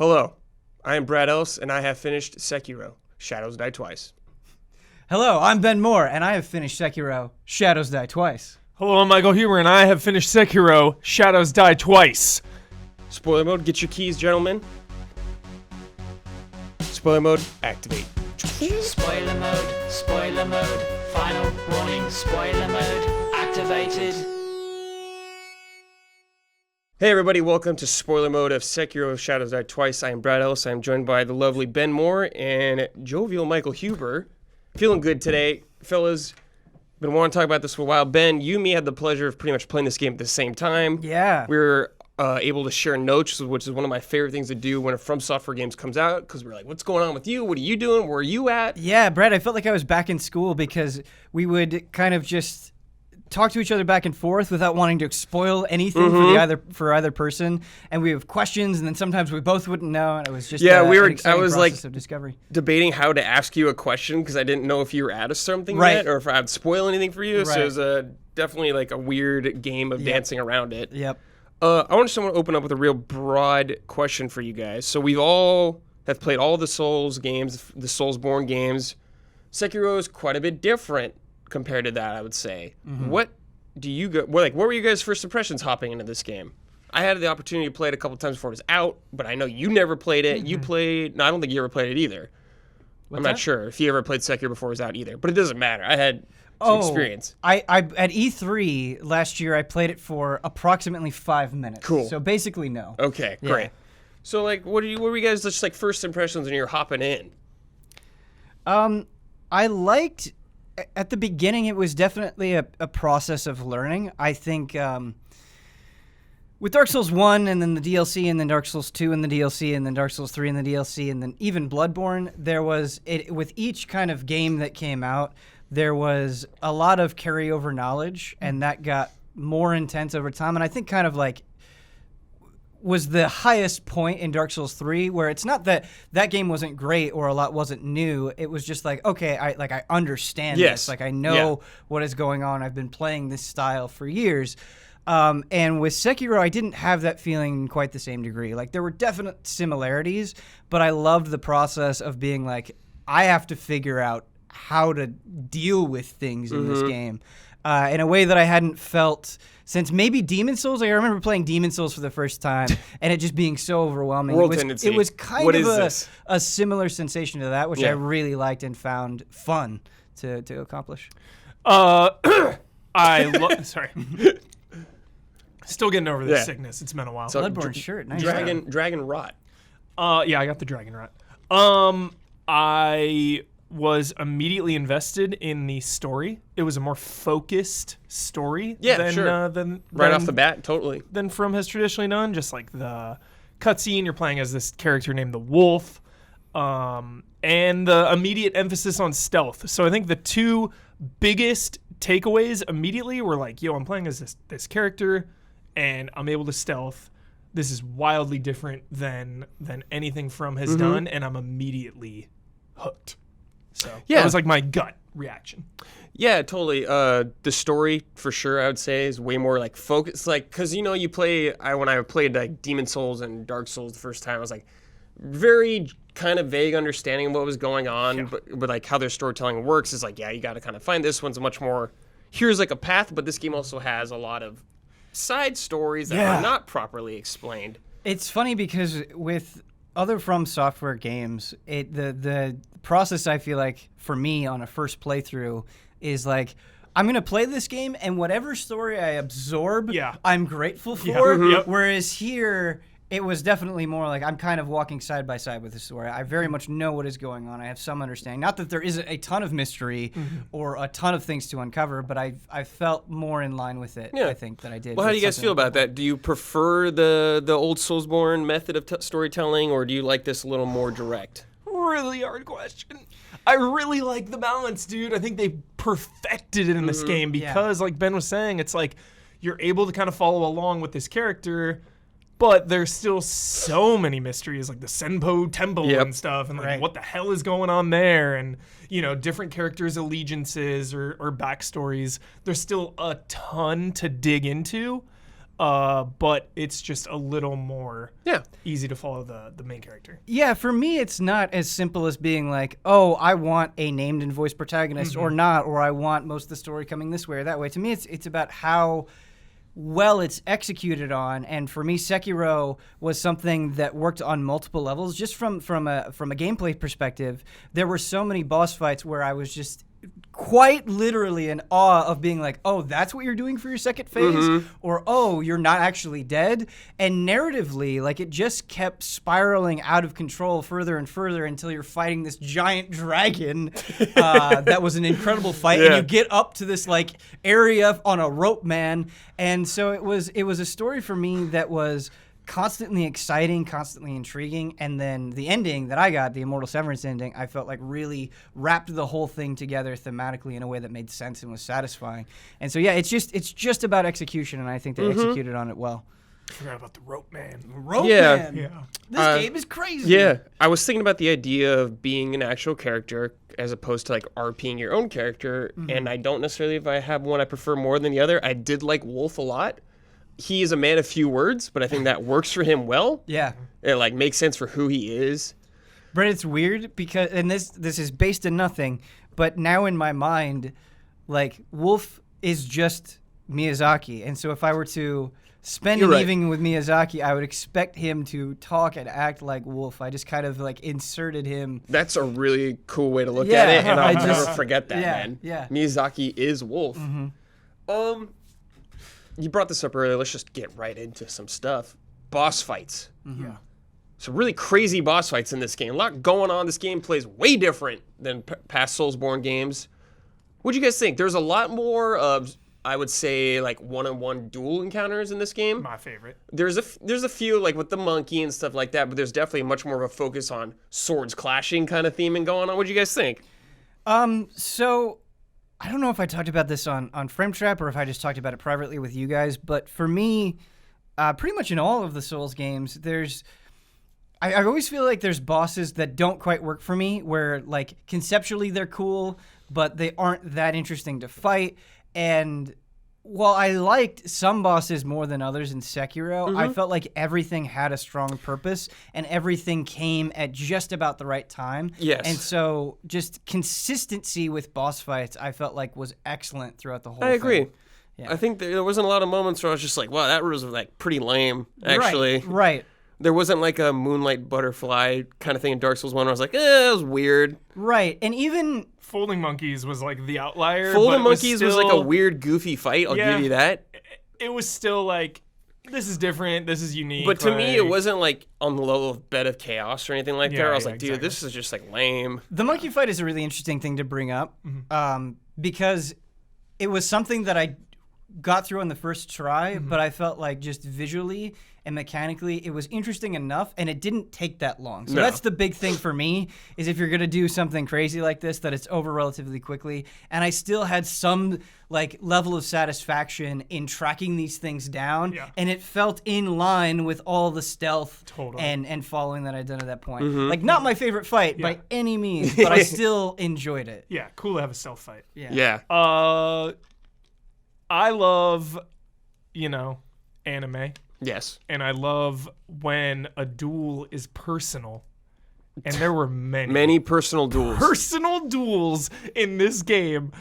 Hello, I am Brad Ellis, and I have finished Sekiro, Shadows Die Twice. Hello, I'm Ben Moore, and I have finished Sekiro, Shadows Die Twice. Hello, I'm Michael Huber, and I have finished Sekiro, Shadows Die Twice. Spoiler mode, get your keys, gentlemen. Spoiler mode, activate. Spoiler mode, final warning, spoiler mode, activated. Hey everybody, welcome to Spoiler Mode of Sekiro, Shadows Die Twice. I am Brad Ellis. I am joined by the lovely Ben Moore and jovial Michael Huber. Feeling good today, fellas. Been wanting to talk about this for a while. Ben, you and me had the pleasure of pretty much playing this game at the same time. Yeah. We were able to share notes, which is one of my favorite things to do when a From Software games comes out, because we're like, what's going on with you? What are you doing? Where are you at? Yeah, Brad, I felt like I was back in school because we would kind of just talk to each other back and forth without wanting to spoil anything for either person, and we have questions, and then sometimes we both wouldn't know, and it was just I an was process like of discovery. debating how to ask you a question because I didn't know if you were out of something Right. yet or if I'd spoil anything for you. So Right. it was definitely like a weird game of dancing around it. Yep. I want to open up with a real broad question for you guys. So we've all have played all the Souls games, the Soulsborne games. Sekiro is quite a bit different compared to that, I would say. What do you go? What were you guys' first impressions hopping into this game? I had the opportunity to play it a couple times before it was out, but I know you never played it. You played. No, I don't think you ever played it either. I'm not sure if you ever played Sekiro before it was out either, but it doesn't matter. I had some experience. I at E3 last year, I played it for approximately 5 minutes. Cool. So basically, no. Okay, great. So what were you guys just like first impressions when you're hopping in? I liked, at the beginning, it was definitely a process of learning. I think with Dark Souls 1 and then the DLC and then Dark Souls 2 and the DLC and then Dark Souls 3 and the DLC and then even Bloodborne, there was, with each kind of game that came out, there was a lot of carryover knowledge, and that got more intense over time. And I think kind of like was the highest point in Dark Souls 3, where it's not that that game wasn't great or a lot wasn't new. It was just like, okay, I understand this. Like, I know what is going on. I've been playing this style for years. And with Sekiro, I didn't have that feeling in quite the same degree. Like, there were definite similarities, but I loved the process of being like, I have to figure out how to deal with things in this game in a way that I hadn't felt since maybe Demon Souls. Like, I remember playing Demon Souls for the first time and it just being so overwhelming. It was kind of a similar sensation to that, which I really liked and found fun to accomplish. Sorry. Still getting over this sickness. It's been a while. So, Bloodborne shirt, nice. Dragon Rot. Yeah, I got the Dragon Rot. I was immediately invested in the story. It was a more focused story than right off the bat, totally. Than From has traditionally done. Just like the cutscene, you're playing as this character named the Wolf, and the immediate emphasis on stealth. So I think the two biggest takeaways immediately were like, yo, I'm playing as this character, and I'm able to stealth. This is wildly different than anything From has done, and I'm immediately hooked. So that was like my gut reaction. Yeah, totally. The story, for sure, I would say, is way more like focused. Like, because, you know, when I played like Demon Souls and Dark Souls the first time, I was like very kind of vague understanding of what was going on. But like how their storytelling works is like, yeah, you got to kind of find this one's much more, here's like a path, but this game also has a lot of side stories that are not properly explained. It's funny because with other From Software games, the process, I feel like, for me on a first playthrough is like, I'm going to play this game, and whatever story I absorb, I'm grateful for. Whereas here, it was definitely more like I'm kind of walking side by side with the story. I very much know what is going on. I have some understanding. Not that there isn't a ton of mystery or a ton of things to uncover, but I felt more in line with it, I think, than I did. Well, how do you guys feel about that? Do you prefer the old Soulsborne method of storytelling, or do you like this a little more direct? Really hard question. I really like the balance, dude. I think they perfected it in this game because, like Ben was saying, it's like you're able to kind of follow along with this character, but there's still so many mysteries, like the Senpo Temple and stuff, and like what the hell is going on there, and you know, different characters' allegiances or backstories. There's still a ton to dig into. but it's just a little more Yeah. easy to follow the main character. Yeah, for me, it's not as simple as being like, oh, I want a named and voiced protagonist or not, or I want most of the story coming this way or that way. To me, it's about how well it's executed on, and for me, Sekiro was something that worked on multiple levels. Just from a gameplay perspective, there were so many boss fights where I was just quite literally in awe of being like, oh, that's what you're doing for your second phase? Or, oh, you're not actually dead? And narratively, like, it just kept spiraling out of control further and further until you're fighting this giant dragon that was an incredible fight. And you get up to this, like, area on a rope, man. And so it was a story for me that was constantly exciting, constantly intriguing, and then the ending that I got, the Immortal Severance ending, I felt like really wrapped the whole thing together thematically in a way that made sense and was satisfying. And so yeah, it's just about execution, and I think they executed on it well. I forgot about the rope man. Rope Yeah. Man. Yeah. This game is crazy. Yeah, I was thinking about the idea of being an actual character as opposed to like RPing your own character, and I don't necessarily if I have one I prefer more than the other. I did like Wolf a lot. He is a man of few words, but I think that works for him well. Yeah. It like makes sense for who he is. But it's weird because, and this is based in nothing, but now in my mind, like, Wolf is just Miyazaki. And so if I were to spend an evening with Miyazaki, I would expect him to talk and act like Wolf. I just kind of like inserted him. That's a really cool way to look Yeah, at it, and I I'll just- never forget that, yeah, man. yeah. Miyazaki is Wolf. You brought this up earlier. Let's just get right into some stuff. Boss fights. Yeah. Some really crazy boss fights in this game. A lot going on. This game plays way different than past Soulsborne games. What do you guys think? There's a lot more of, I would say, like one-on-one duel encounters in this game. My favorite. There's a few like with the monkey and stuff like that, but there's definitely much more of a focus on swords clashing kind of theming going on. What do you guys think? So I don't know if I talked about this on Frame Trap or if I just talked about it privately with you guys, but for me, pretty much in all of the Souls games, I always feel like there's bosses that don't quite work for me, where like conceptually they're cool, but they aren't that interesting to fight. And while I liked some bosses more than others in Sekiro, I felt like everything had a strong purpose and everything came at just about the right time. Yes. And so just consistency with boss fights, I felt like was excellent throughout the whole thing. I agree. Yeah. I think there wasn't a lot of moments where I was just like, wow, that was like pretty lame, actually. Right. There wasn't like a moonlight butterfly kind of thing in Dark Souls 1 where I was like, that was weird. Right. And even Folding Monkeys was like the outlier. Folding but it Monkeys was like a still- weird, goofy fight. I'll Yeah. give you that. It was still like, this is different, this is unique. But to me, it like- wasn't like on the level of Bed of Chaos or anything like that. Yeah, I was yeah, like, dude, exactly. this is just like lame. the monkey fight is a really interesting thing to bring up because it was something that I got through on the first try, but I felt like just visually and mechanically it was interesting enough and it didn't take that long. So No. that's the big thing for me is if you're going to do something crazy like this, that it's over relatively quickly. And I still had some like level of satisfaction in tracking these things down, Yeah. and it felt in line with all the stealth Totally. and following that I'd done at that point. Like, not my favorite fight by Yeah. any means, but I still enjoyed it. Yeah, cool to have a self fight. Yeah. I love, anime. Yes. And I love when a duel is personal. And there were Many personal duels. personal duels in this game,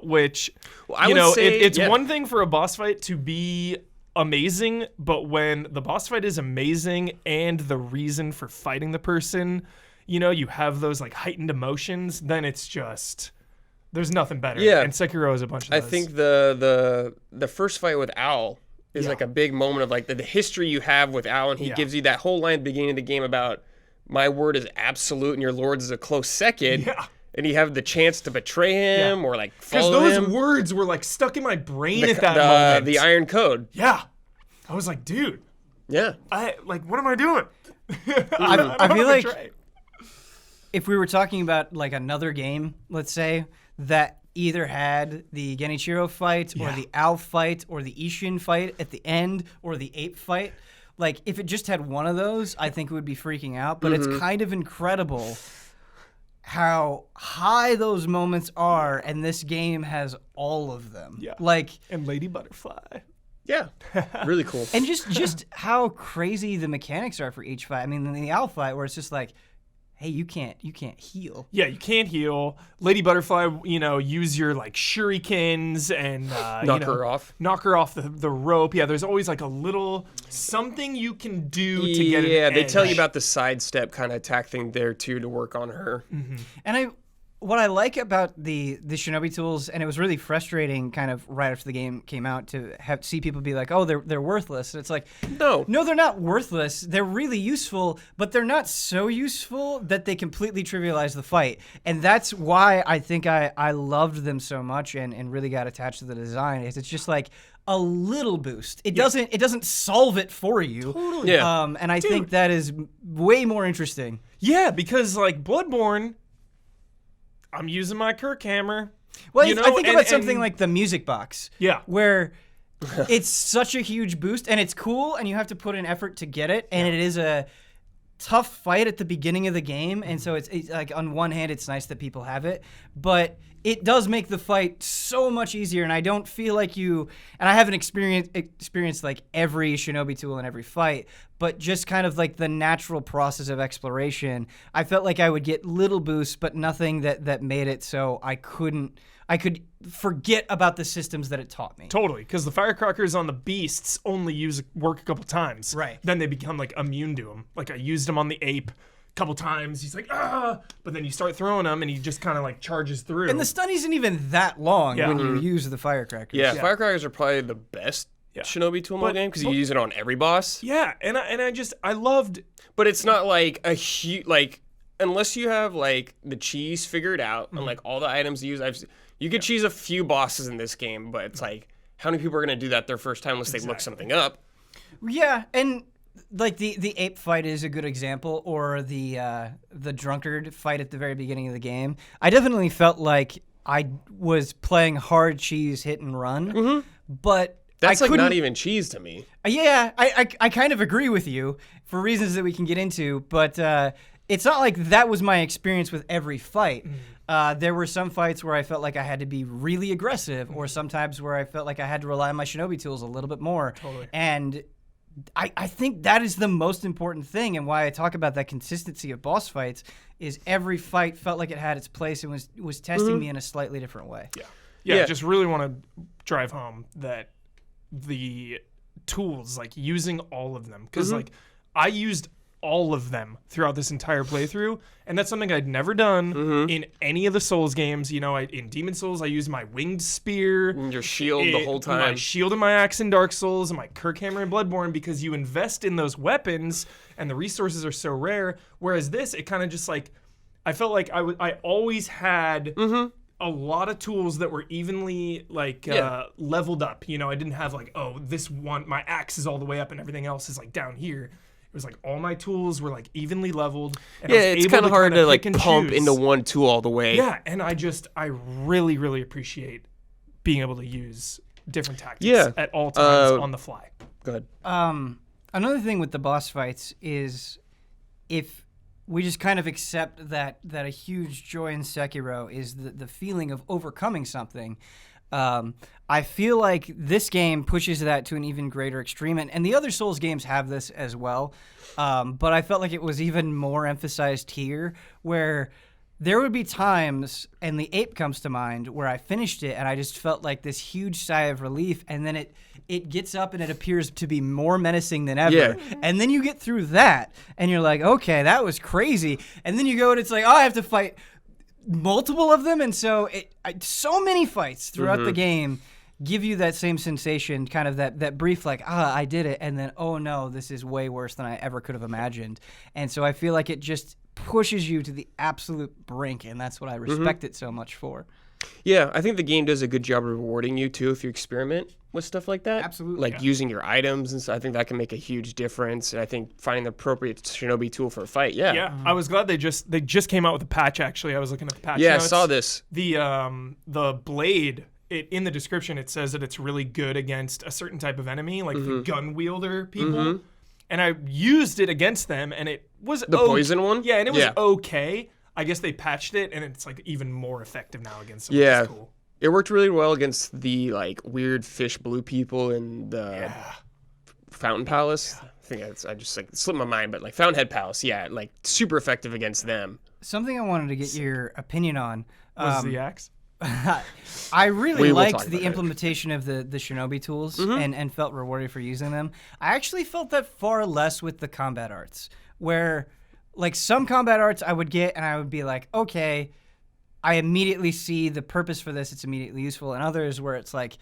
which, I would say, it's yeah. one thing for a boss fight to be amazing, but when the boss fight is amazing and the reason for fighting the person, you have those like heightened emotions, then it's just, there's nothing better. Yeah. And Sekiro is a bunch of I those. think the first fight with Owl is Yeah. like a big moment of like the history you have with Owl, and he Yeah. gives you that whole line at the beginning of the game about my word is absolute and your lord's is a close second. Yeah. And you have the chance to betray him or like Because follow those him. words were like stuck in my brain the, at that the, moment. the Iron Code. Yeah. I was like, dude, Yeah. what am I doing? I feel like betray. if we were talking about like another game, let's say, that either had the Genichiro fight or Yeah. the Owl fight or the Ishin fight at the end or the ape fight, like if it just had one of those, I think it would be freaking out. But it's kind of incredible how high those moments are, and this game has all of them. Yeah. Like, And Lady Butterfly. Yeah, really cool. And just how crazy the mechanics are for each fight. I mean, in the Owl fight, where it's just like, hey, you can't heal. Yeah, you can't heal. Lady Butterfly, use your like shurikens and Knock her off. Knock her off the rope. Yeah, there's always like a little something you can do to get an Yeah, they edge. tell you about the sidestep kind of attack thing there too to work on her. And what I like about the Shinobi tools, and it was really frustrating kind of right after the game came out to see people be like, oh, they're worthless. And it's like, No, they're not worthless. They're really useful, but they're not so useful that they completely trivialize the fight. And that's why I think I loved them so much and really got attached to the design. It's just like a little boost. It doesn't solve it for you. Totally. Yeah. And I think that is way more interesting. Yeah, because like Bloodborne, I'm using my Kirk hammer. Well, you know, I think about something and- like the music box. Yeah. Where it's such a huge boost, and it's cool, and you have to put in effort to get it, and it is a tough fight at the beginning of the game, and so it's like on one hand, it's nice that people have it, but it does make the fight so much easier, and I don't feel like and I haven't experienced like every Shinobi tool in every fight, but just kind of like the natural process of exploration, I felt like I would get little boosts, but nothing that made it so I could forget about the systems that it taught me. Totally, because the firecrackers on the beasts only work a couple times. Right. Then they become like immune to them. Like I used them on the ape a couple times. He's like, but then you start throwing him and he just kind of like charges through. And the stun isn't even that long Yeah. when you use the firecrackers. yeah, firecrackers are probably the best Shinobi tool in the game because you use it on every boss. Yeah, and I loved. But it's not like a huge unless you have like the cheese figured out and like all the items you use. You could cheese a few bosses in this game, but it's like how many people are gonna do that their first time unless they look something up? Yeah, and like the ape fight is a good example, or the drunkard fight at the very beginning of the game. I definitely felt like I was playing hard cheese hit and run, but That's I like couldn't- not even cheese to me. Yeah, I kind of agree with you for reasons that we can get into, but it's not like that was my experience with every fight. There were some fights where I felt like I had to be really aggressive, or sometimes where I felt like I had to rely on my Shinobi tools a little bit more. Totally. And I think that is the most important thing, and why I talk about that consistency of boss fights is every fight felt like it had its place and was testing me in a slightly different way. Yeah, Yeah. just really want to drive home that the tools, like using all of them, because like I used all of them throughout this entire playthrough, and that's something I'd never done in any of the Souls games. In Demon Souls, I used my winged spear, And your shield the whole my time. shield and my axe in Dark Souls, and my Kirk hammer in Bloodborne, because you invest in those weapons, and the resources are so rare. Whereas this, it kind of just like, I felt like I always had a lot of tools that were evenly like leveled up. I didn't have like, oh, this one, my axe is all the way up and everything else is like down here. It was like all my tools were like evenly leveled. And I was It's able kind of hard kinda to like pick and pump choose. into one tool all the way. Yeah, and I really, really appreciate being able to use different tactics Yeah. at all times on the fly. Go ahead. Another thing with the boss fights is if we just kind of accept that a huge joy in Sekiro is the feeling of overcoming something. I feel like this game pushes that to an even greater extreme, and the other Souls games have this as well, but I felt like it was even more emphasized here, where there would be times, and the ape comes to mind, where I finished it and I just felt like this huge sigh of relief, and then it gets up and it appears to be more menacing than ever. Yeah. And then you get through that and you're like, okay, that was crazy. And then you go and it's like, oh, I have to fight multiple of them. And so so many fights throughout the game give you that same sensation, kind of that brief like, I did it. And then, oh no, this is way worse than I ever could have imagined. And so I feel like it just pushes you to the absolute brink. And that's what I respect it so much for. Yeah, I think the game does a good job of rewarding you too if you experiment with stuff like that. Absolutely. Like using your items and so I think that can make a huge difference. And I think finding the appropriate Shinobi tool for a fight. Yeah. Yeah, I was glad they just came out with a patch. Actually, I was looking at the patch. Yeah, I notes. saw this. The blade. In the description, it says that it's really good against a certain type of enemy, like the gun wielder people. And I used it against them, and it was The poison one? Yeah, and it was Yeah. okay. I guess they patched it, and it's like even more effective now against them. Yeah. Which is cool. It worked really well against the like weird fish blue people in the Fountain Palace. I think I just like slipped my mind, but like Fountainhead Palace, yeah, like super effective against them. Something I wanted to get your opinion on. Was the axe? I really We will liked talk the about it. implementation of the shinobi tools Mm-hmm. and felt rewarded for using them. I actually felt that far less with the combat arts, where like some combat arts I would get and I would be like, okay, I immediately see the purpose for this, it's immediately useful, and others where it's like,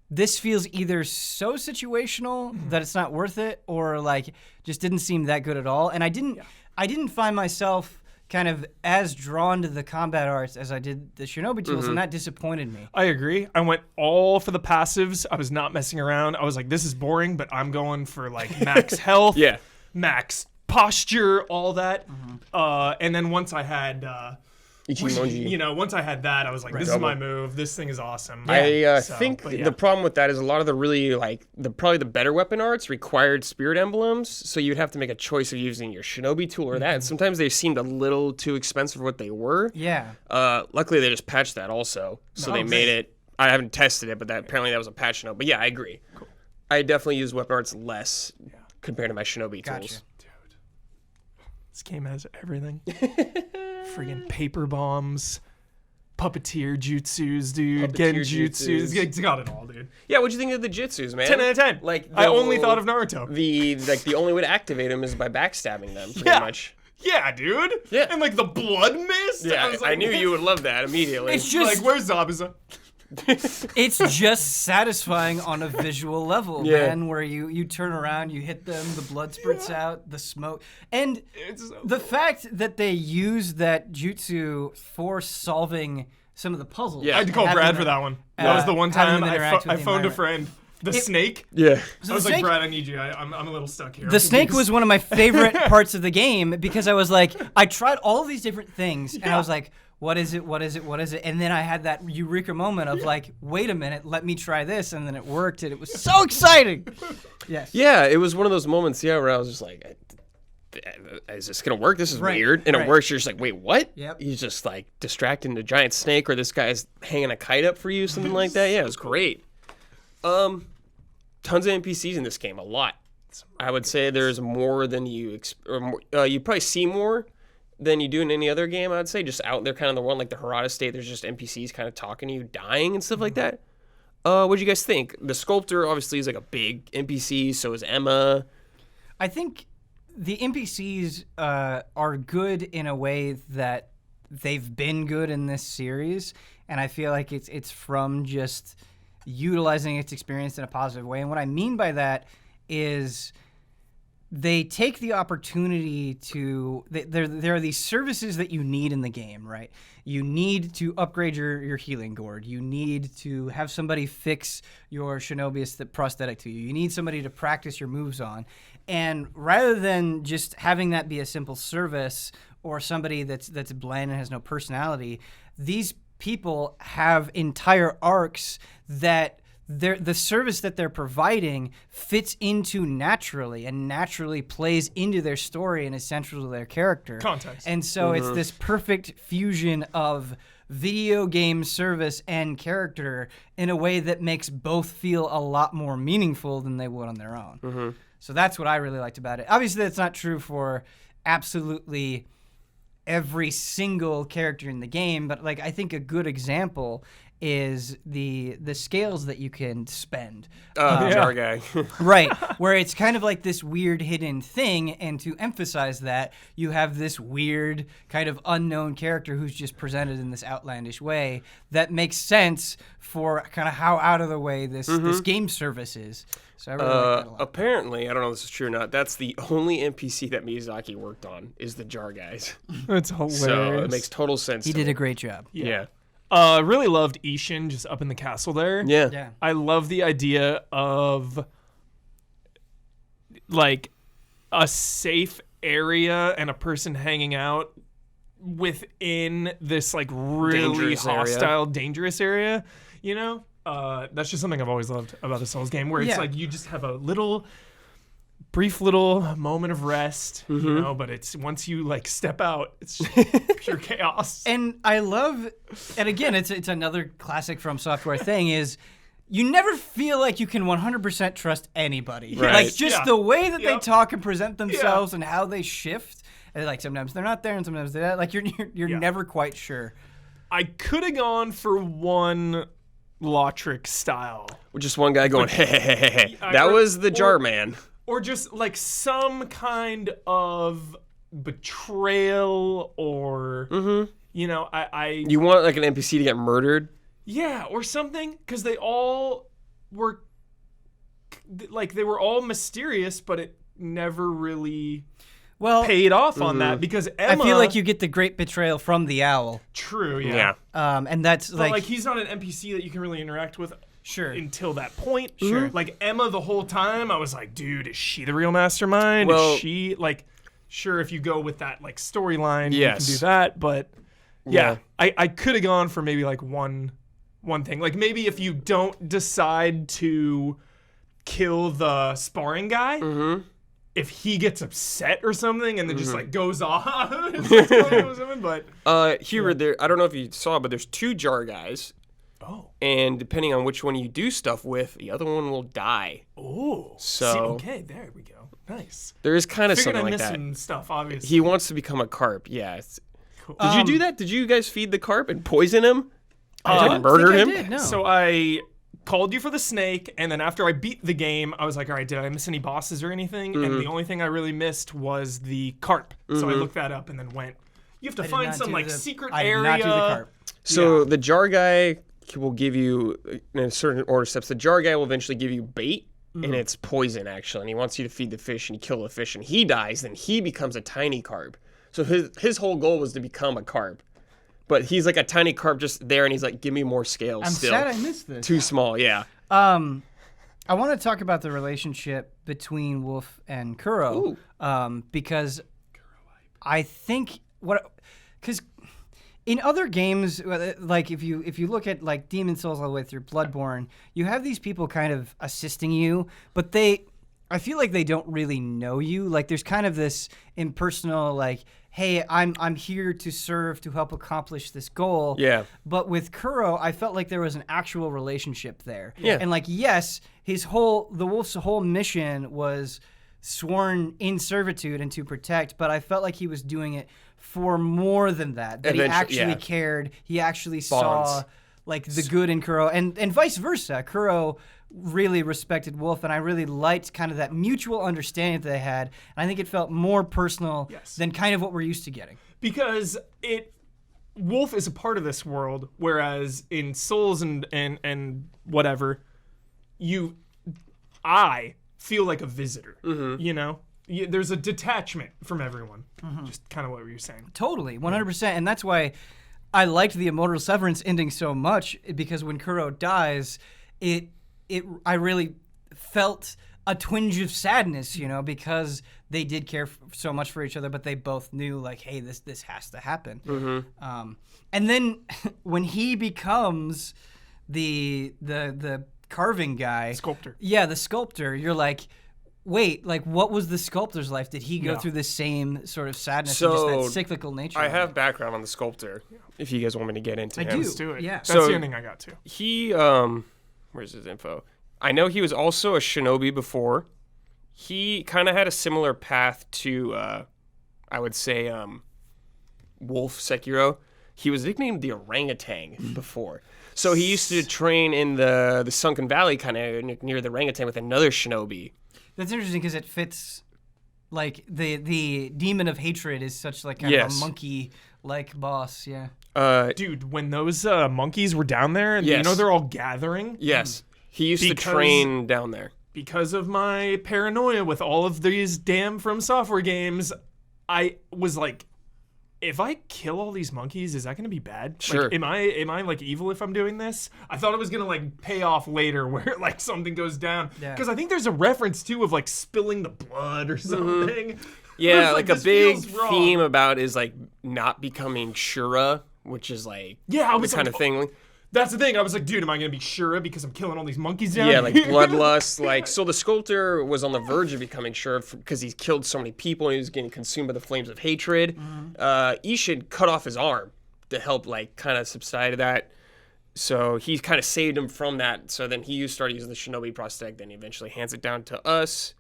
this feels either so situational that it's not worth it, or like just didn't seem that good at all. And I didn't find myself kind of as drawn to the combat arts as I did the shinobi tools, and that disappointed me. I agree. I went all for the passives. I was not messing around. I was like, this is boring, but I'm going for like max health, Yeah. max posture, all that. And then once I had, Ichimonji. once I had that, I was like, this is my move. This thing is awesome. I So, think but yeah. the problem with that is a lot of the really like probably the better weapon arts required spirit emblems, so you'd have to make a choice of using your shinobi tool or that. Sometimes they seemed a little too expensive for what they were. Yeah. Luckily they just patched that also, so they made it. I haven't tested it, but apparently that was a patch note. But yeah, I agree. Cool. I definitely use weapon arts less compared to my shinobi Gotcha. tools. This game has everything. Friggin' paper bombs, puppeteer jutsus, dude. Puppeteer Genjutsus. jutsus. It's got it all, dude. Yeah, what'd you think of the jutsus, man? 10 out of 10. Like I only thought of Naruto. The only way to activate them is by backstabbing them, pretty Yeah. much. Yeah, dude. Yeah. And like the blood mist. Yeah, was like, I knew you would love that immediately. It's just Like, where's Zabuza? it's just satisfying on a visual level, Yeah. man, where you turn around, you hit them, the blood spurts out, the smoke. And It's so the fact that they use that jutsu for solving some of the puzzles. Yeah. I had to call having Brad them- for that one. That was the one having time them I interact with the phoned a environment. friend. The snake. Yeah. So I was the like, snake- Brad, I need you. I'm a little stuck here. The snake was one of my favorite parts of the game because I was like, I tried all of these different things and I was like, what is it? What is it? What is it? And then I had that eureka moment of like, wait a minute, let me try this. And then it worked and it was so exciting. Yes. Yeah, it was one of those moments, where I was just like, is this going to work? This is Right, weird. And right. it works. You're just like, wait, what? Yep. He's just like distracting the giant snake, or this guy's hanging a kite up for you, something like that. Yeah, it was great. Tons of NPCs in this game, a lot. I would say there's more than you you probably see more than you do in any other game. I'd say just out there, kind of the one like the Harada State. There's just NPCs kind of talking to you, dying and stuff like that. What'd you guys think? The sculptor obviously is like a big NPC. So is Emma. I think the NPCs are good in a way that they've been good in this series, and I feel like it's from just utilizing its experience in a positive way. And what I mean by that is they take the opportunity to there are these services that you need in the game, right? You need to upgrade your healing gourd. You need to have somebody fix your shinobi prosthetic to you. You need somebody to practice your moves on. And rather than just having that be a simple service or somebody that's bland and has no personality, these people have entire arcs that the service that they're providing fits into naturally and naturally plays into their story and is central to their character. Context. And so it's this perfect fusion of video game service and character in a way that makes both feel a lot more meaningful than they would on their own. So that's what I really liked about it. Obviously, that's not true for absolutely every single character in the game, but like I think a good example is the scales that you can spend. Jar guy. Right, where it's kind of like this weird hidden thing, and to emphasize that, you have this weird kind of unknown character who's just presented in this outlandish way that makes sense for kind of how out of the way this game service is. So I really like that a lot. Apparently, I don't know if this is true or not, that's the only NPC that Miyazaki worked on is the jar guys. It's hilarious. So it makes total sense. He to did me. a great job. Yeah. Really loved Ishin just up in the castle there. Yeah. Yeah. I love the idea of like a safe area and a person hanging out within this like really Dangerous area. hostile, dangerous area. You know, that's just something I've always loved about a Souls game, where it's Yeah. like you just have a little brief little moment of rest, Mm-hmm. you know, but it's once you like step out, it's just pure chaos. And I love, and again, it's another classic From Software thing is you never feel like you can 100% trust anybody. Right. Like just Yeah. the way that they Yep. talk and present themselves and how they shift. And like sometimes they're not there and sometimes they're like you're Yeah. never quite sure. I could have gone for one Lautrec style. With just one guy going, hey, hey, hey, hey, hey. I- That or- was the or- jar man. Or just like some kind of betrayal or, you know, I You want like an NPC to get murdered? yeah, or something, because they all were, like, they were all mysterious, but it never really Well, paid off on that, because Emma... I feel like you get the great betrayal from the owl. True, yeah. And that's But, like, he's not an NPC that you can really interact with sure. until that point. Sure. Like, Emma, the whole time, I was like, dude, is she the real mastermind? Well- Is she, like... Sure, if you go with that, like, storyline, Yes. you can do that, but... Yeah. I could have gone for maybe, like, one thing. Like, maybe if you don't decide to kill the sparring guy... Mm-hmm. If he gets upset or something and then just like goes off, but Here, there. I don't know if you saw, but there's 2 jar guys, oh, and depending on which one you do stuff with, the other one will die. oh, So- see, okay, there we go, nice. There is kind of Figured something I'm like that. missing stuff, obviously. He wants to become a carp. Yeah. Cool. Did you do that? Did you guys feed the carp and poison him? I And don't murder think him? I did, no. So I called you for the snake, and then after I beat the game, I was like, all right, did I miss any bosses or anything? Mm-hmm. And the only thing I really missed was the carp. So I looked that up and then went. You have to I did find not some do like the- secret I did area. not do the carp. So Yeah. the jar guy will give you, in a certain order of steps, the jar guy will eventually give you bait, and it's poison, actually. And he wants you to feed the fish, and you kill the fish, and he dies, then he becomes a tiny carp. So his whole goal was to become a carp. But he's like a tiny carp just there, and he's like, give me more scales I'm still. sad I missed this. Too small, yeah. I want to talk about the relationship between Wolf and Kuro, because I think because in other games, like if you look at like Demon Souls all the way through Bloodborne, you have these people kind of assisting you, but I feel like they don't really know you. Like there's kind of this impersonal like, hey, I'm here to serve to help accomplish this goal. Yeah. But with Kuro, I felt like there was an actual relationship there. Yeah. And like, yes, the wolf's whole mission was sworn in servitude and to protect, but I felt like he was doing it for more than that. That he Eventually, actually yeah. cared. He actually saw Bonds. like the good in Kuro, and vice versa. Kuro really respected Wolf, and I really liked kind of that mutual understanding that they had. And I think it felt more personal Yes. than kind of what we're used to getting. Because Wolf is a part of this world, whereas in Souls and whatever, I feel like a visitor. You know, there's a detachment from everyone. Just kind of what you were saying. Totally, 100%. And that's why I liked the Immortal Severance ending so much, because when Kuro dies, I really felt a twinge of sadness, you know, because they did care so much for each other, but they both knew like, hey, this has to happen. And then when he becomes the carving guy, Sculptor. yeah, the sculptor, you're like, wait, like what was the sculptor's life? Did he go No. through the same sort of sadness and just So, that cyclical nature? I of have it? background on the sculptor, if you guys want me to get into I him. do. Let's do it. Yeah. That's So- the ending I got to. He, where's his info? I know he was also a shinobi before. He kind of had a similar path to, I would say, Wolf Sekiro. He was nicknamed the orangutan before. So he used to train in the Sunken Valley, kind of near the orangutan, with another shinobi. That's interesting because it fits. Like the demon of hatred is such like kind Yes. of a monkey like boss. Yeah. Dude, when those monkeys were down there, and you Yes. know they're all gathering, Yes. He used to Because- train down there. because of my paranoia with all of these damn From Software games, I was like, if I kill all these monkeys, is that going to be bad? Sure. Like, am I like evil if I'm doing this? I thought it was going to like pay off later where like something goes down. Yeah. Because I think there's a reference too of like spilling the blood or something. Yeah, It's like a this big feels wrong. theme about is like not becoming Shura, which is like Yeah, I the was kind like, of thing. That's the thing. I was like, dude, am I gonna be Shura because I'm killing all these monkeys down Yeah, like here? bloodlust. Like, so the sculptor was on the verge of becoming Shura because he's killed so many people and he was getting consumed by the flames of hatred. Ishin cut off his arm to help, like, kind of subside that. So he kind of saved him from that. So then he started using the shinobi prosthetic. Then he eventually hands it down to us.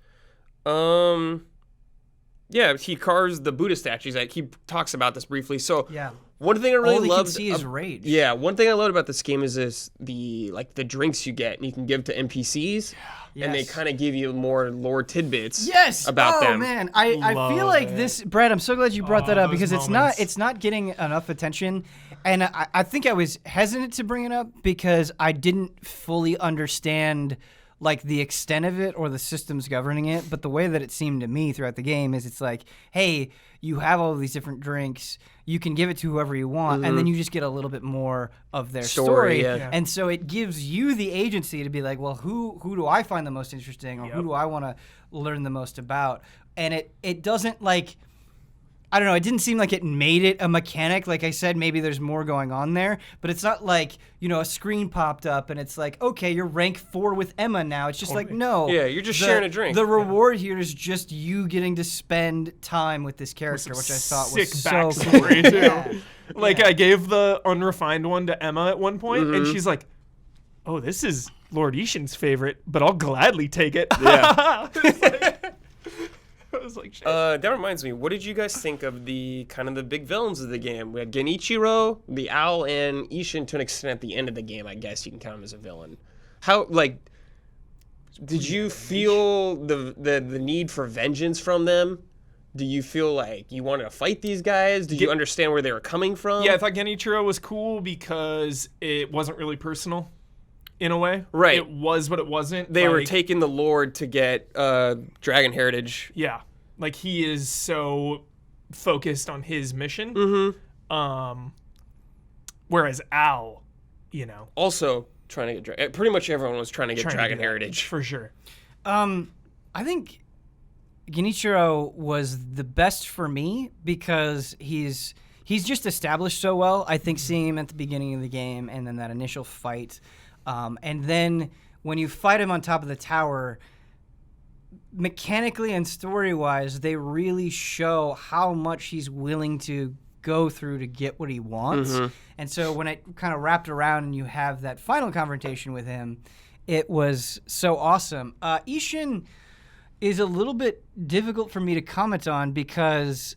Yeah, he carves the Buddha statues. Like, he talks about this briefly. So Yeah. one thing I really All you loved, can see is rage. yeah, one thing I loved about this game is the drinks you get and you can give to NPCs, and they Yes. kind of give you more lore tidbits. Yes. about oh, them. man, I Love feel like it. this, Brad. I'm so glad you brought that up those because moments. it's not getting enough attention, and I think I was hesitant to bring it up because I didn't fully understand like the extent of it or the systems governing it. But the way that it seemed to me throughout the game is it's like, hey, you have all these different drinks, you can give it to whoever you want, and then you just get a little bit more of their story. Yeah. And so it gives you the agency to be like, well, who do I find the most interesting, or who do I want to learn the most about? And it doesn't, like, I don't know, it didn't seem like it made it a mechanic. Like I said, maybe there's more going on there, but it's not like, you know, a screen popped up and it's like, okay, you're rank 4 with Emma now. It's just like, no. Yeah, you're just sharing a drink. The reward here is just you getting to spend time with this character, which I thought sick was so backstory cool. too. Yeah. Like I gave the unrefined one to Emma at one point, and Mm-hmm. she's like, "Oh, this is Lord Ishin's favorite, but I'll gladly take it." Yeah. I was like, shit. That reminds me, what did you guys think of the kind of the big villains of the game? We had Genichiro, the owl, and Ishin to an extent at the end of the game. I guess you can count him as a villain. How, like, did you feel the need for vengeance from them? Do you feel like you wanted to fight these guys? Did you understand where they were coming from? Yeah, I thought Genichiro was cool because it wasn't really personal, in a way. Right. It was, but it wasn't. They were Like, taking the Lord to get Dragon Heritage. Yeah, like he is so focused on his mission. Whereas Al, you know, Also trying to get pretty much everyone was trying to get trying to Dragon do that, Heritage. for sure. I think Genichiro was the best for me because he's just established so well. I think seeing him at the beginning of the game and then that initial fight, and then when you fight him on top of the tower, mechanically and story-wise, they really show how much he's willing to go through to get what he wants. And so when it kind of wrapped around and you have that final confrontation with him, it was so awesome. Ishin is a little bit difficult for me to comment on because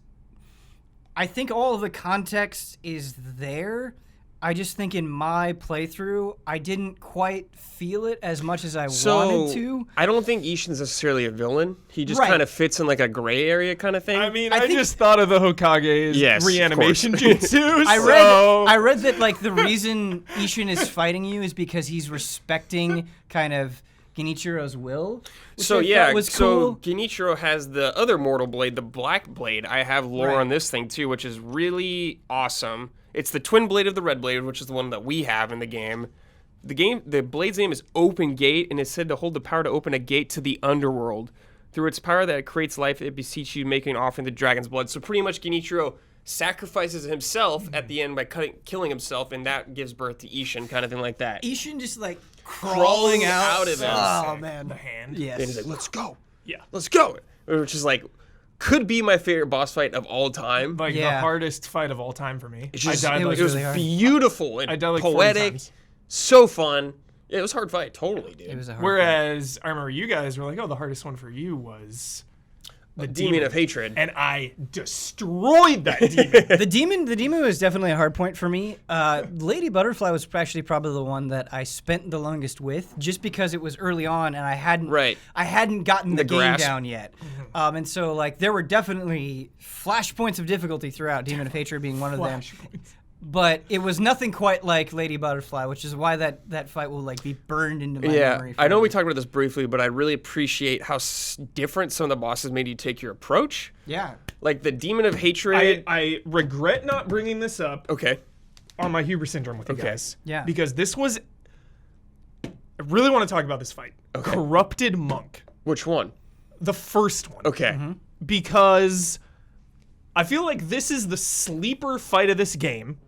I think all of the context is there. I just think in my playthrough, I didn't quite feel it as much as I wanted to. I don't think Ishin's necessarily a villain. He just Right. kind of fits in like a gray area kind of thing. I mean, I I, think- just thought of the Hokage's Yes, of reanimation course. jutsu. I read that like the reason Ishin is fighting you is because he's respecting kind of Genichiro's will. Which So I yeah, thought was so cool. Genichiro has the other mortal blade, the black blade. I have lore Right. on this thing too, which is really awesome. It's the twin blade of the red blade, which is the one that we have in the game. The blade's name is Open Gate, and it's said to hold the power to open a gate to the underworld. Through its power that creates life, it beseeches you, making an offering the dragon's blood. So pretty much Genichiro sacrifices himself at the end by killing himself, and that gives birth to Ishin, kind of thing like that. Ishin just like Crawling crawling out of him. Oh man. the hand. Yes. And he's like, let's go. Yeah. Let's go. Which is like, could be my favorite boss fight of all time. Like the Yeah. hardest fight of all time for me. It's just, I died it like it was really hard. beautiful and I died like 40 poetic, times. so fun. It was a hard fight, totally, dude. It was a hard fight. Whereas I remember you guys were like, "Oh, the hardest one for you was the demon of hatred. and I destroyed that demon. The demon was definitely a hard point for me. Lady Butterfly was actually probably the one that I spent the longest with, just because it was early on and I hadn't gotten the game grasp. down yet. And so like there were definitely flashpoints of difficulty throughout, Demon of Hatred being one of them. But it was nothing quite like Lady Butterfly, which is why that fight will like be burned into my Yeah, memory. I know we forever. talked about this briefly, but I really appreciate how different some of the bosses made you take your approach. Yeah. Like the demon of hatred. I regret not bringing this up Okay. on my Huber syndrome with you Okay. guys. Yeah. Because this was. I really want to talk about this fight. Okay. Corrupted Monk. Which one? The first one. Okay. Because I feel like this is the sleeper fight of this game.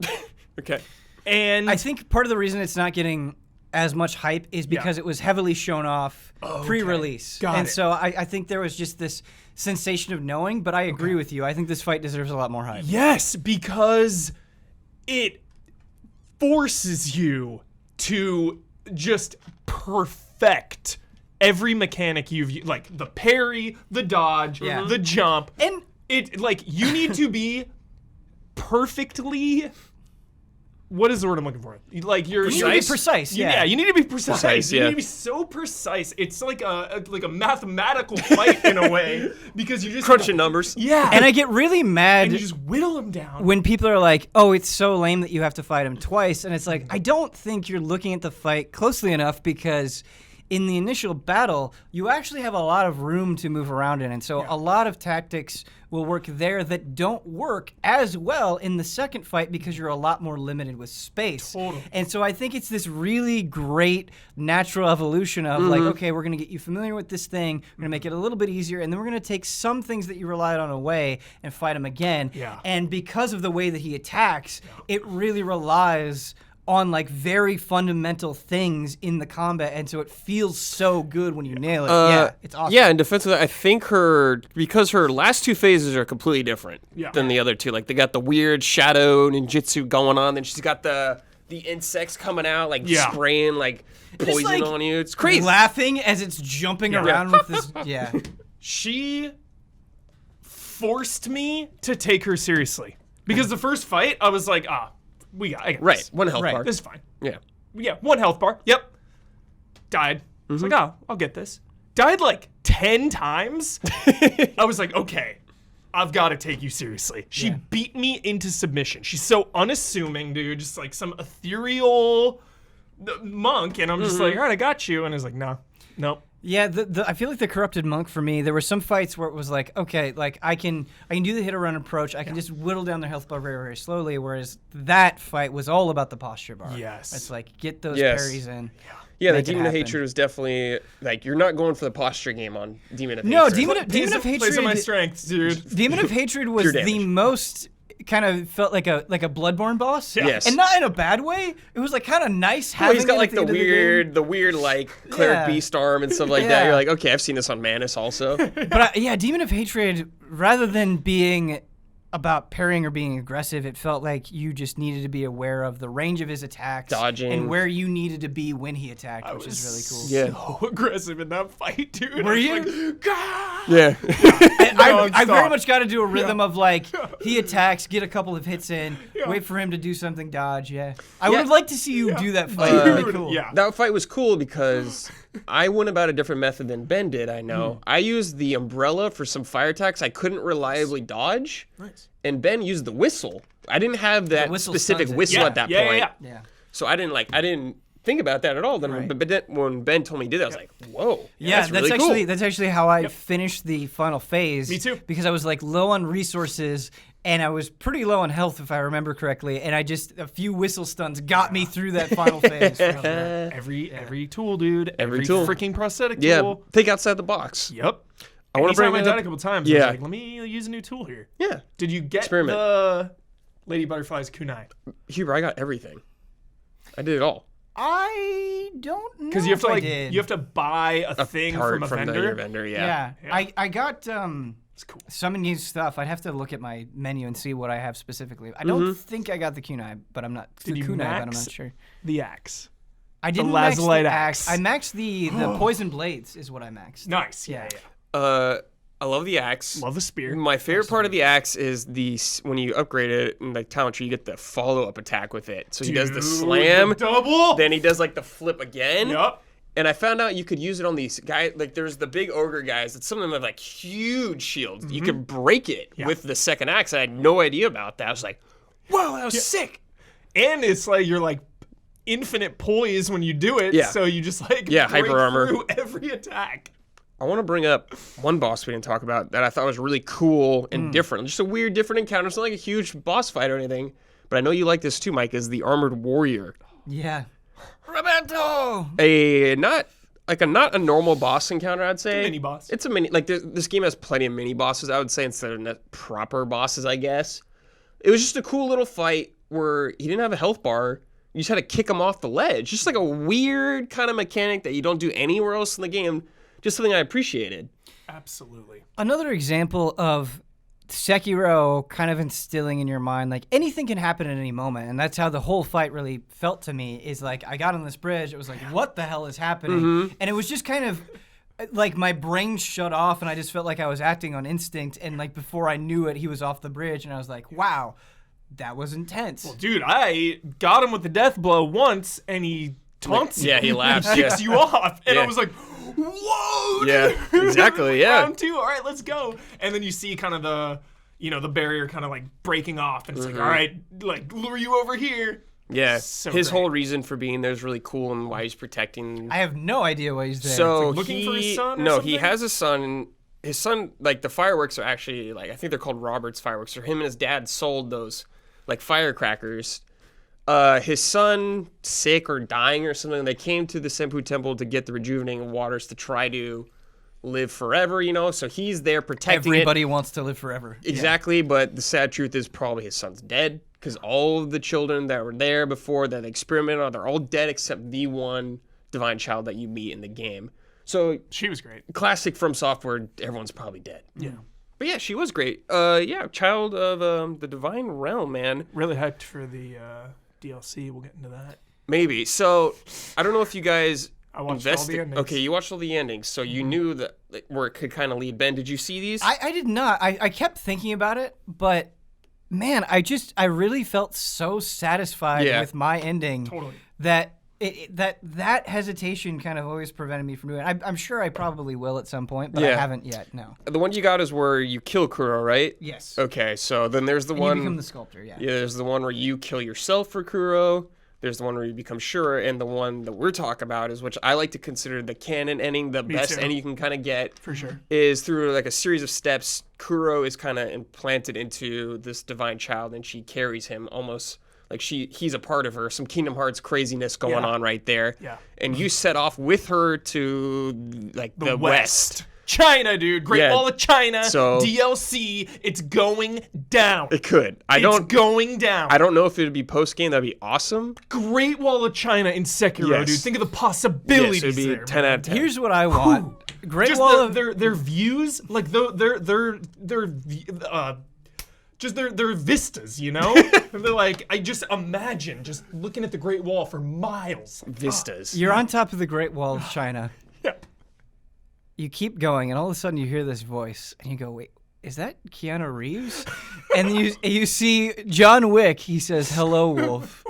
Okay. And I think part of the reason it's not getting as much hype is because it was heavily shown off pre-release. Got and it. so I think there was just this sensation of knowing, but I agree with you. I think this fight deserves a lot more hype. yes, because it forces you to just perfect every mechanic like the parry, the dodge, the jump. And It like you need to be perfectly. What is the word I'm looking for? Like you need to be precise. Yeah, you need to be precise. Precise, You yeah. need to be so precise. It's like a mathematical fight in a way because you just Crunching numbers. Yeah, And I get really mad and you just whittle them down. when people are like, "Oh, it's so lame that you have to fight him twice," and it's like, I don't think you're looking at the fight closely enough because in the initial battle, you actually have a lot of room to move around in, and so a lot of tactics will work there that don't work as well in the second fight because you're a lot more limited with space. Totally. And so I think it's this really great natural evolution of like, okay, we're going to get you familiar with this thing, we're going to make it a little bit easier, and then we're going to take some things that you relied on away and fight him again. Yeah. And because of the way that he attacks, it really relies on like very fundamental things in the combat, and so it feels so good when you nail it. Yeah, it's awesome. Yeah, in defense of that, I think because her last two phases are completely different than the other two. Like, they got the weird shadow ninjutsu going on, then she's got the insects coming out, like spraying like poison like, on you. It's crazy. Laughing as it's jumping around with this. Yeah. She forced me to take her seriously because the first fight I was like, I got Right, this. one health bar. This is fine. Yeah. Yeah, 1 health bar. Yep. Died. I was like, I'll get this. Died like 10 times. I was like, okay, I've got to take you seriously. She beat me into submission. She's so unassuming, dude. Just like some ethereal monk. And I'm just like, all right, I got you. And I was like, no, nope. Yeah, I feel like the corrupted monk for me. There were some fights where it was like, okay, like I can do the hit or run approach. I can just whittle down their health bar very, very slowly. Whereas that fight was all about the posture bar. Yes. It's like get those Yes. parries in. Yeah, the Make it Demon of happen. Hatred was definitely like, you're not going for the posture game on Demon of No, Hatred. Demon of Plays on my Hatred. strengths, dude. Demon of Hatred was Pure the damage. most kind of felt like a Bloodborne boss. Yes. And not in a bad way. It was like kind of nice Well, having he's got it like at the end of the game. weird like cleric Yeah. beast arm and stuff like that. Yeah. You're like, okay, I've seen this on Manus also. But Demon of Hatred, rather than being about parrying or being aggressive, it felt like you just needed to be aware of the range of his attacks, Dodging. and where you needed to be when he attacked, which is really cool. Yeah. So aggressive in that fight, dude. Were I was you? like, "Gah!" Yeah. I very Nonstop. much got to do a rhythm of like he attacks, get a couple of hits in, wait for him to do something, dodge. Yeah, I would have liked to see you do that fight. Really Dude, cool. yeah. That fight was cool because I went about a different method than Ben did, I know. I used the umbrella for some fire attacks I couldn't reliably dodge. Nice. And Ben used the whistle. I didn't have that whistle specific stuns it. whistle Yeah, at that yeah, point. yeah. Yeah. So I didn't think about that at all. Then, but then when Ben told me he did that, I was like, whoa. Yeah, that's really cool. that's actually how I finished the final phase. Me too. Because I was like low on resources and I was pretty low on health if I remember correctly, and a few whistle stuns got me through that final phase. Every tool, dude. Every tool. Freaking prosthetic Yeah, tool. think outside the box. Yep. I want to Anytime bring I it died up. a couple times. I Yeah. was like, let me use a new tool here. Yeah. Did you get Experiment. the Lady Butterfly's kunai? Huber, I got everything. I did it all. I don't know. Because you have to if I like did. you have to buy a thing Part from a the vendor. vendor, Yeah. I got It's cool. some new stuff. I'd have to look at my menu and see what I have specifically. I don't think I got the kunai, but I'm not. Did the you kunai, but I'm max not sure. The axe. I didn't max the lazulite axe. axe. I maxed the poison blades is what I maxed. Nice. Yeah. I love the axe. Love the spear. My favorite part of the axe is when you upgrade it in like talent tree, you get the follow-up attack with it. So he does the Dude, slam, the double. then he does like the flip again. Yup. And I found out you could use it on these guys. Like there's the big ogre guys. That some of them have like huge shields. You could break it with the second axe. I had no idea about that. I was like, whoa, that was sick. And it's like you're like infinite poise when you do it. Yeah. So you just like Yeah, break hyper armor. through every attack. I want to bring up one boss we didn't talk about that I thought was really cool and different. Just a weird, different encounter. It's not like a huge boss fight or anything. But I know you like this too, Mike, is the Armored Warrior. Yeah. Roberto! Not a normal boss encounter, I'd say. mini boss. It's a mini, like this game has plenty of mini bosses, I would say, instead of proper bosses, I guess. It was just a cool little fight where he didn't have a health bar, You just had to kick them off the ledge. Just like a weird kind of mechanic that you don't do anywhere else in the game. Just something I appreciated. Absolutely. Another example of Sekiro kind of instilling in your mind, like, anything can happen at any moment. And that's how the whole fight really felt to me, is like, I got on this bridge. It was like, what the hell is happening? And it was just kind of like my brain shut off, and I just felt like I was acting on instinct. And like before I knew it, he was off the bridge, and I was like, wow, that was intense. Well, dude, I got him with the death blow once, and he taunts you. Yeah, he laughs. He kicks you off. And Yeah. I was like, whoa, Yeah, dude. exactly, yeah. Round 2, all right, let's go. And then you see kind of the barrier kind of like breaking off, and it's like, all right, like, lure you over here. Yeah, So his great. whole reason for being there is really cool and why he's protecting. I have no idea why he's there. So looking for his son or no, something? he has a son. And his son, like the fireworks are actually like I think they're called Robert's fireworks. So him and his dad sold those like firecrackers. His son sick or dying or something. They came to the Senpu Temple to get the rejuvenating waters to try to live forever. You know, so he's there protecting Everybody it. wants to live forever. Exactly, but the sad truth is probably his son's dead because all of the children that were there before that they experimented on, they're all dead except the one divine child that you meet in the game. So She was great. classic From Software, everyone's probably dead. Yeah. But yeah, she was great. Yeah, child of the divine realm, man. Really hyped for the DLC. We'll get into that. Maybe. So I don't know if you guys I watched all the endings. Okay, you watched all the endings, so you knew that like, where it could kind of lead. Ben, did you see these? I did not. I kept thinking about it, but man, I really felt so satisfied Yeah. with my ending Totally. that that hesitation kind of always prevented me from doing it. I'm sure I probably will at some point, but I Yeah. haven't yet. No. The one you got is where you kill Kuro, right? Yes. Okay, so then there's the And one. you become the sculptor. Yeah. Yeah, there's the one where you kill yourself for Kuro. There's the one where you become Shura, and the one that we're talking about is which I like to consider the canon ending, the best too. ending you can kind of get. For sure. Is through like a series of steps. Kuro is kind of implanted into this divine child, and she carries him almost like he's a part of her. Some Kingdom Hearts craziness going Yeah. on right there. Yeah. And you set off with her to like the west. China, dude. Great Yeah. Wall of China. So- DLC. It's going down. It could. It's going down. I don't know if it would be post game. That'd be awesome. Great Wall of China in Sekiro, Yes. dude. Think of the possibilities Yes, it'd be there. 10 man. out of 10. Here's what I want. Great Just Wall of their views, like their just their vistas, you know? They're like, I just imagine just looking at the Great Wall for miles. Vistas. You're on top of the Great Wall of China. Yeah. You keep going, and all of a sudden you hear this voice, and you go, "Wait, is that Keanu Reeves?" And you see John Wick. He says, "Hello, Wolf,"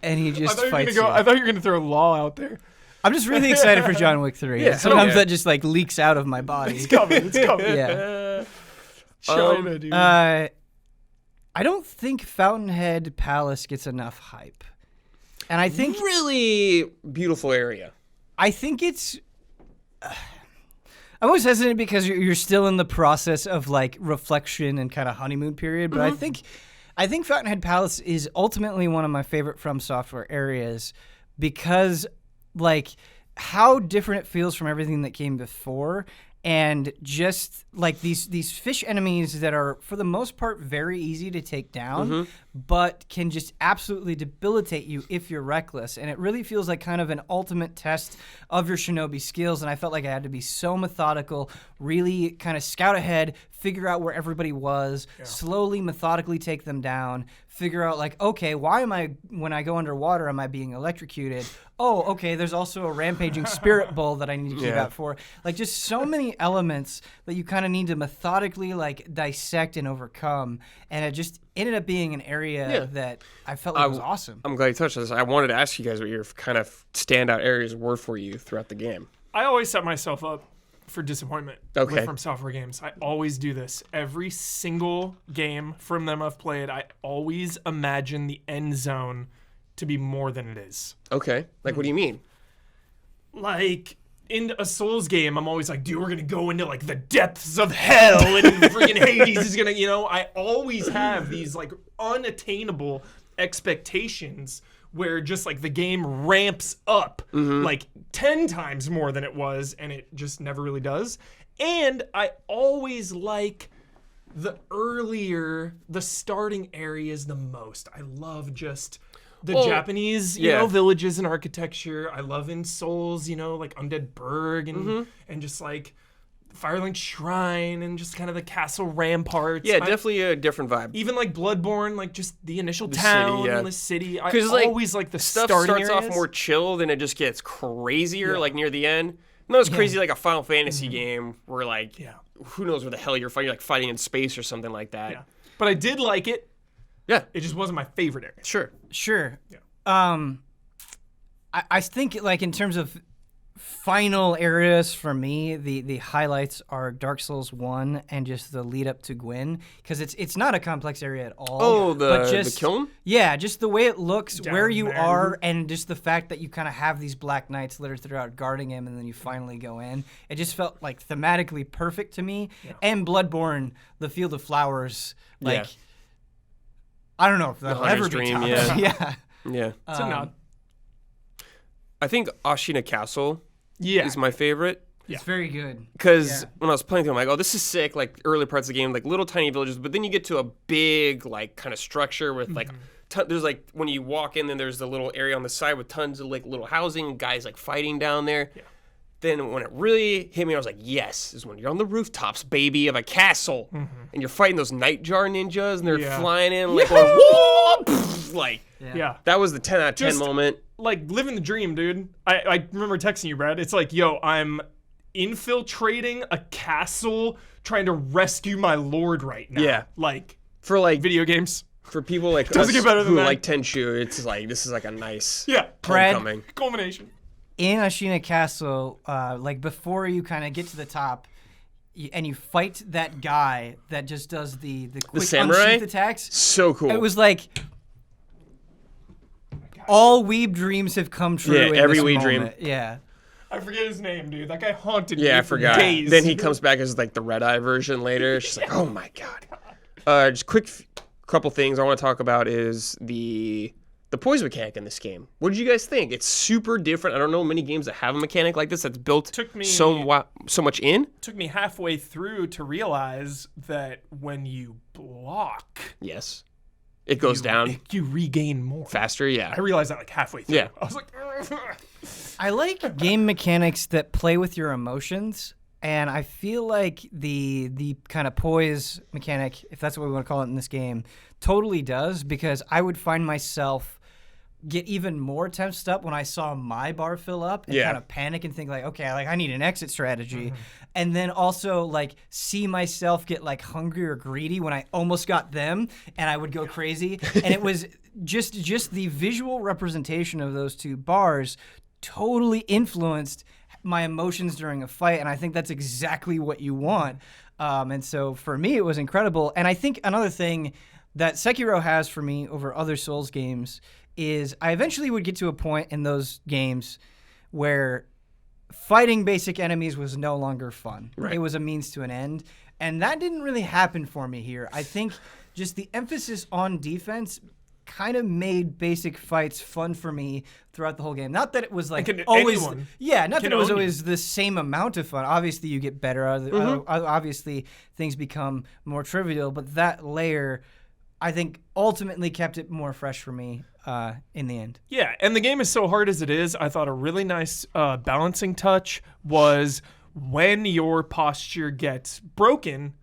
and he just fights you. I thought you were gonna throw law out there. I'm just really excited for John Wick 3. Yeah, Sometimes yeah. that just like leaks out of my body. It's coming. It's coming. Yeah. China, dude. I don't think Fountainhead Palace gets enough hype, and I think Really beautiful area. I think it's. I'm always hesitant because you're still in the process of like reflection and kind of honeymoon period, but I think Fountainhead Palace is ultimately one of my favorite From Software areas because like how different it feels from everything that came before. And just like these fish enemies that are, for the most part, very easy to take down, but can just absolutely debilitate you if you're reckless. And it really feels like kind of an ultimate test of your shinobi skills. And I felt like I had to be so methodical, really kind of scout ahead, figure out where everybody was, slowly, methodically take them down, figure out like, okay, why am I, when I go underwater, am I being electrocuted? Oh, okay, there's also a rampaging spirit bull that I need to keep Yeah. out for. Like just so many elements that you kind of need to methodically like dissect and overcome. And it just ended up being an area Yeah. that I felt like was awesome. I'm glad you touched on this. I wanted to ask you guys what your kind of standout areas were for you throughout the game. I always set myself up for disappointment Okay. with From Software games. I always do this. Every single game from them I've played, I always imagine the end zone to be more than it is. Okay. Like, what do you mean? Like, in a Souls game, I'm always like, dude, we're gonna go into like the depths of hell and freaking Hades is gonna, you know, I always have these like unattainable expectations where just like the game ramps up like 10 times more than it was, and it just never really does. And I always like the starting areas the most. I love just The Well, Japanese, you yeah. know, villages and architecture. I love in Souls, you know, like Undead Burg and Mm-hmm. and just like Firelink Shrine and just kind of the castle ramparts. Yeah, definitely a different vibe. Even like Bloodborne, like just the initial city, town yeah. and the city. I 'Cause, like, always like the Stuff starting starts off areas. more chilled and it just gets crazier, Yeah. like near the end. Not as crazy like a Final Fantasy game where like Yeah. who knows where the hell you're fighting, like fighting in space or something like that. Yeah. But I did like it. Yeah, It just wasn't my favorite area. sure. Sure. Yeah. I think like in terms of final areas for me, the highlights are Dark Souls 1 and just the lead up to Gwyn, because it's not a complex area at all. Oh, but the just, kiln? Yeah, just the way it looks, Down where you there. are, and just the fact that you kind of have these Black Knights littered throughout guarding him, and then you finally go in. It just felt like thematically perfect to me. And Bloodborne, the Field of Flowers, like Yeah. I don't know if that'll Hunter's ever be Dream, topped. yeah. yeah. Yeah. It's a nod. I think Ashina Castle Yeah. is my favorite. It's very good. Because Yeah. when I was playing through, I'm like, oh, this is sick. Like early parts of the game, like little tiny villages, but then you get to a big like kind of structure with like, there's like when you walk in, then there's the little area on the side with tons of like little housing, guys like fighting down there. Yeah. Then when it really hit me, I was like, yes, is when you're on the rooftops, baby, of a castle, and you're fighting those Nightjar ninjas, and they're Yeah. flying in like, going, whoa, pff, like Yeah. that was the 10 out of 10 Just- moment. Like living the dream, dude. I remember texting you, Brad. It's like, yo, I'm infiltrating a castle trying to rescue my lord right now. Yeah. Like For like video games. for people like Doesn't us get better than who that. like Tenchu, it's like this is like a nice Yeah. Brad, homecoming. Culmination. in Ashina Castle, like before you kind of get to the top, and you fight that guy that just does the quick samurai? unsheath attacks. So cool. It was like all weeb dreams have come true. Yeah, in every this weeb dream. moment. Yeah. I forget his name, dude. That guy haunted me. Yeah, I for forgot. Days. Then he comes back as like the red eye version later. She's like, oh my god. Just quick couple things I want to talk about is the poise mechanic in this game. What did you guys think? It's super different. I don't know many games that have a mechanic like this that's built Took me- so much in. Took me halfway through to realize that when you block, Yes, it goes down you regain more. faster. Yeah, I realized that like halfway through. Yeah. I was like, I like game mechanics that play with your emotions, and I feel like the kind of poise mechanic, if that's what we want to call it in this game, totally does, because I would find myself get even more tensed up when I saw my bar fill up and Yeah. kind of panic and think like, okay, like I need an exit strategy. And then also like see myself get like hungry or greedy when I almost got them and I would go crazy. And it was just the visual representation of those two bars totally influenced my emotions during a fight, and I think that's exactly what you want. And so for me, it was incredible. And I think another thing that Sekiro has for me over other Souls games is I eventually would get to a point in those games where fighting basic enemies was no longer fun. Right. It was a means to an end. And that didn't really happen for me here. I think just the emphasis on defense kind of made basic fights fun for me throughout the whole game. Not that it was like can always, anyone yeah, not that can it was own you. always the same amount of fun. Obviously, you get better. Obviously, things become more trivial, but that layer, I think, ultimately kept it more fresh for me in the end. yeah, and the game is so hard as it is. I thought a really nice balancing touch was when your posture gets broken,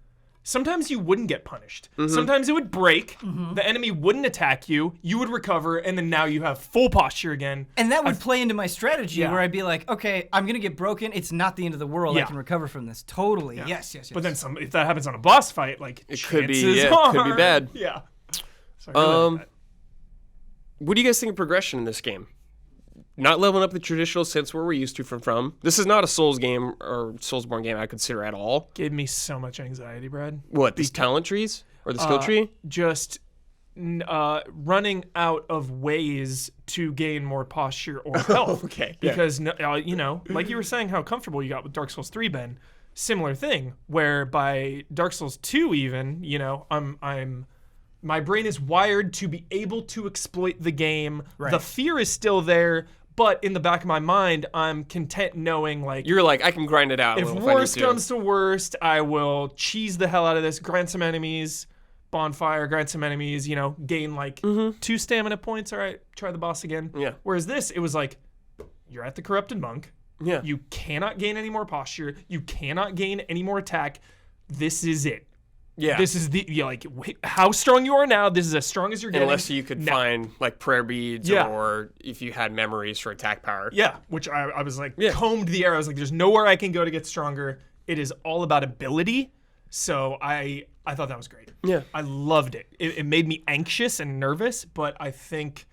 sometimes you wouldn't get punished. Sometimes it would break, the enemy wouldn't attack you, you would recover, and then now you have full posture again. And that would play into my strategy Yeah. where I'd be like, okay, I'm going to get broken. It's not the end of the world. I Yeah. can recover from this. Totally. Yes. But then if that happens on a boss fight, like It could be- chances yeah, it could be are- bad. Yeah. So I really like that. What do you guys think of progression in this game? Not leveling up the traditional sense where we're used to from. This is not a Souls game or Soulsborne game I consider at all. Gave me so much anxiety, Brad. What, these talent trees? Or the skill tree? Just running out of ways to gain more posture or health. Okay, yeah. Because you know, like you were saying, how comfortable you got with Dark Souls 3, Ben. Similar thing, where by Dark Souls 2, even, you know, my brain is wired to be able to exploit the game. Right. The fear is still there, but in the back of my mind, I'm content knowing like You're like, I can grind it out a if little if I need worst to. comes to worst, I will cheese the hell out of this, grind some enemies, bonfire, grind some enemies, gain like 2 stamina points. All right, try the boss again. Yeah. Whereas this, it was like, you're at the corrupted monk. Yeah. You cannot gain any more posture. You cannot gain any more attack. This is it. Yeah. This is how strong you are now. This is as strong as you're getting. Unless you could find like prayer beads or if you had memories for attack power. Yeah, which I was like, combed the air. I was like, there's nowhere I can go to get stronger. It is all about ability. So I thought that was great. Yeah. I loved it. It made me anxious and nervous, but I think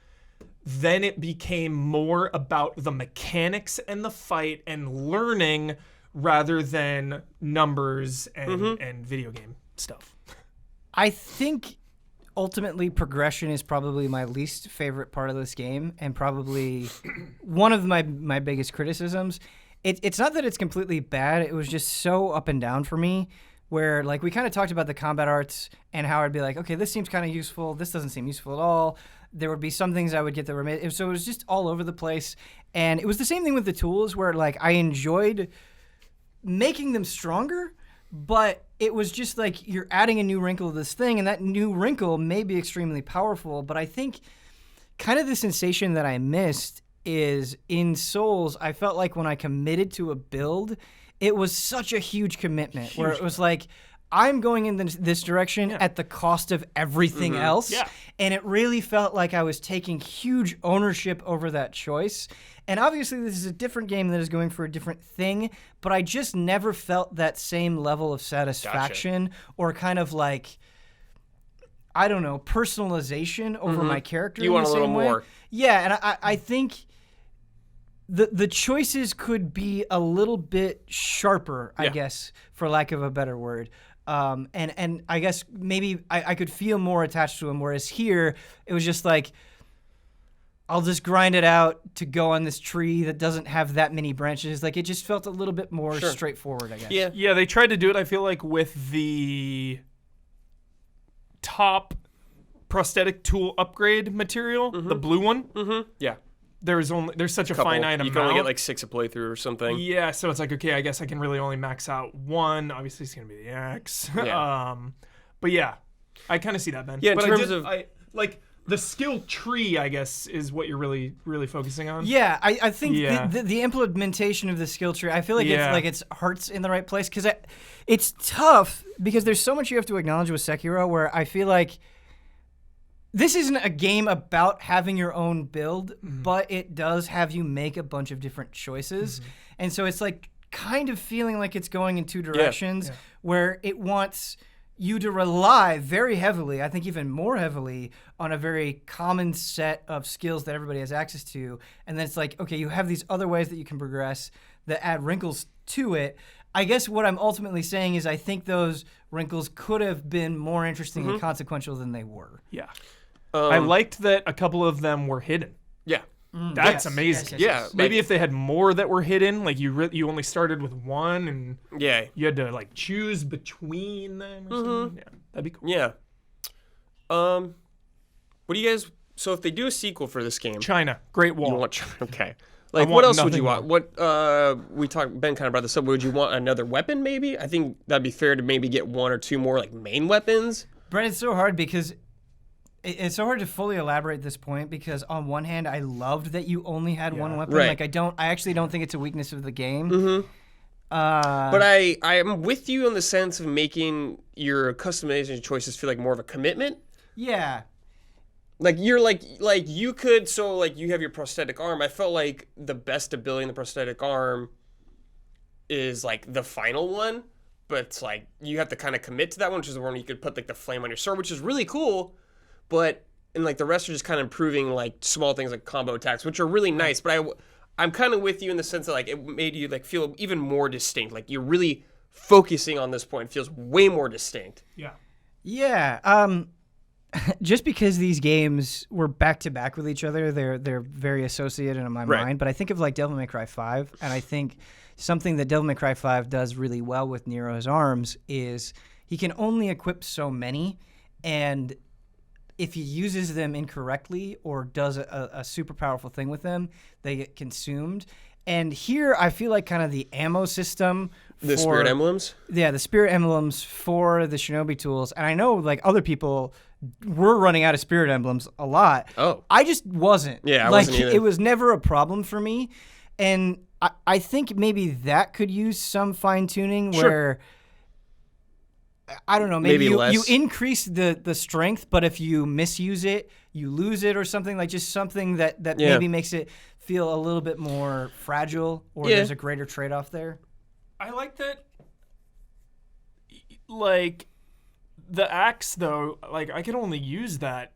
then it became more about the mechanics and the fight and learning rather than numbers and video game stuff. I think ultimately progression is probably my least favorite part of this game and probably one of my biggest criticisms. It's not that it's completely bad. It was just so up and down for me where like we kind of talked about the combat arts and how I'd be like, okay, this seems kind of useful. This doesn't seem useful at all. There would be some things I would get that were so it was just all over the place. And it was the same thing with the tools where like I enjoyed making them stronger, but it was just like you're adding a new wrinkle to this thing, and that new wrinkle may be extremely powerful, but I think kind of the sensation that I missed is in Souls, I felt like when I committed to a build, it was such a huge commitment where it was like, I'm going in this direction at the cost of everything else. Yeah. And it really felt like I was taking huge ownership over that choice. And obviously this is a different game that is going for a different thing, but I just never felt that same level of satisfaction or kind of like, I don't know, personalization over my character. You want a little more. Yeah, and I think the choices could be a little bit sharper, I guess, for lack of a better word. And I guess maybe I could feel more attached to him, whereas here it was just like, I'll just grind it out to go on this tree that doesn't have that many branches. Like it just felt a little bit more straightforward, I guess. Yeah. Yeah, they tried to do it, I feel like, with the top prosthetic tool upgrade material, the blue one. Yeah. There's such a finite amount. You can only get like 6 a playthrough or something. Yeah, so it's like, okay, I guess I can really only max out one. Obviously, it's gonna be the X. Yeah. But yeah, I kind of see that, Ben. Yeah, in but terms of like the skill tree, I guess, is what you're really focusing on. Yeah, I think the implementation of the skill tree, I feel like it's heart's in the right place because it's tough because there's so much you have to acknowledge with Sekiro where I feel like this isn't a game about having your own build, but it does have you make a bunch of different choices. And so it's like kind of feeling like it's going in two directions where it wants you to rely very heavily, I think even more heavily, on a very common set of skills that everybody has access to. And then it's like, okay, you have these other ways that you can progress that add wrinkles to it. I guess what I'm ultimately saying is I think those wrinkles could have been more interesting and consequential than they were. Yeah. I liked that a couple of them were hidden. Yeah. That's amazing. Yeah. Maybe if they had more that were hidden, like you only started with one and you had to like choose between them or something. Yeah, that'd be cool. Yeah. What do you guys? So if they do a sequel for this game, China, Great Wall. you want okay. Like what else would you want? What we talked Ben kind of brought this up. Would you want another weapon? Maybe I think that'd be fair to maybe get 1 or 2 more like main weapons. Brett, it's so hard because it's so hard to fully elaborate this point because on one hand, I loved that you only had one weapon. Right. Like I actually don't think it's a weakness of the game. But I am with you in the sense of making your customization choices feel like more of a commitment. Yeah. Like you're like you could you have your prosthetic arm. I felt like the best ability in the prosthetic arm is like the final one, but it's like you have to kind of commit to that one, which is the one you could put like the flame on your sword, which is really cool. But and like the rest are just kind of improving like small things like combo attacks, which are really nice. But I'm kind of with you in the sense that like it made you like feel even more distinct. Like you're really focusing on this point. It feels way more distinct. Yeah. Yeah. Just because these games were back to back with each other, they're very associated in my mind. But I think of like Devil May Cry 5, and I think something that Devil May Cry 5 does really well with Nero's arms is he can only equip so many, and if he uses them incorrectly or does a super powerful thing with them, they get consumed. And here I feel like kind of the ammo system The Spirit Emblems? Yeah, the Spirit Emblems for the Shinobi tools. And I know like other people were running out of Spirit Emblems a lot. Oh. I just wasn't. Yeah, I like, wasn't either. It was never a problem for me. And I think maybe that could use some fine tuning Sure. where I don't know, maybe you less. increase the strength, but if you misuse it, you lose it or something, like just something that Yeah. maybe makes it feel a little bit more fragile, or Yeah. there's a greater trade-off there. I like that. Like the axe, though, like I could only use that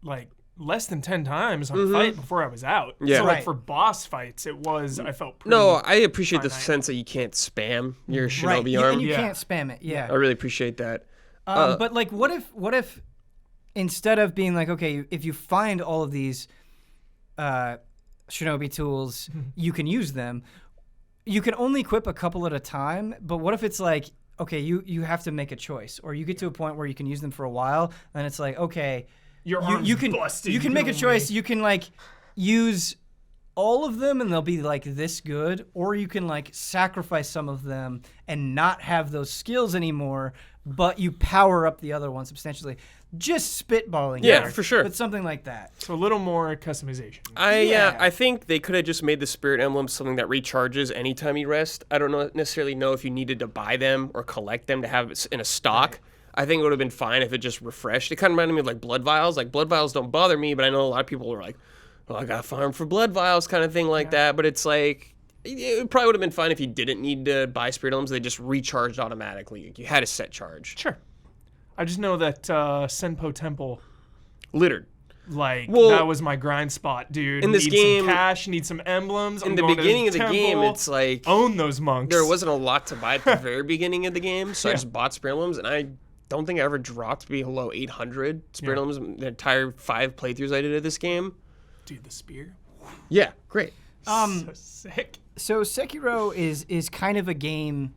like less than 10 times on a fight before I was out. Yeah. So like Right. for boss fights, I felt pretty. No, I appreciate the finite. sense that you can't spam your Right, Shinobi arm. and you Yeah. can't spam it. Yeah. I really appreciate that. But like, what if instead of being like, okay, if you find all of these Shinobi tools, you can use them. You can only equip a couple at a time. But what if it's like, okay, you have to make a choice, or you get to a point where you can use them for a while, and it's like, okay, Your you, arm's you can busted. you can make a only- choice. You can like use all of them and they'll be like this good, or you can like sacrifice some of them and not have those skills anymore, but you power up the other one substantially. Just spitballing. Yeah, here, for sure. But something like that. So a little more customization. Yeah. I think they could have just made the Spirit Emblem something that recharges anytime you rest. I don't necessarily know if you needed to buy them or collect them to have it in a stock. I think it would have been fine if it just refreshed. It kind of reminded me of like blood vials. Like blood vials don't bother me, but I know a lot of people are like, "Oh, I gotta farm for blood vials," kind of thing like that. But it's like it probably would have been fine if you didn't need to buy Spirit Emblems. They just recharged automatically. You had a set charge. Sure. I just know that Senpo Temple, Littered. like Well, that was my grind spot, dude. in this need game- some cash, need some emblems. In I'm the going to beginning of the game, temple, it's like own those monks. there wasn't a lot to buy at the very beginning of the game, so I Yeah. just bought Spirit Emblems, and I don't think I ever dropped below 800 Spirit Yeah. Emblems the entire 5 playthroughs I did of this game. Dude, the spear. Yeah, great. So sick. So Sekiro is kind of a game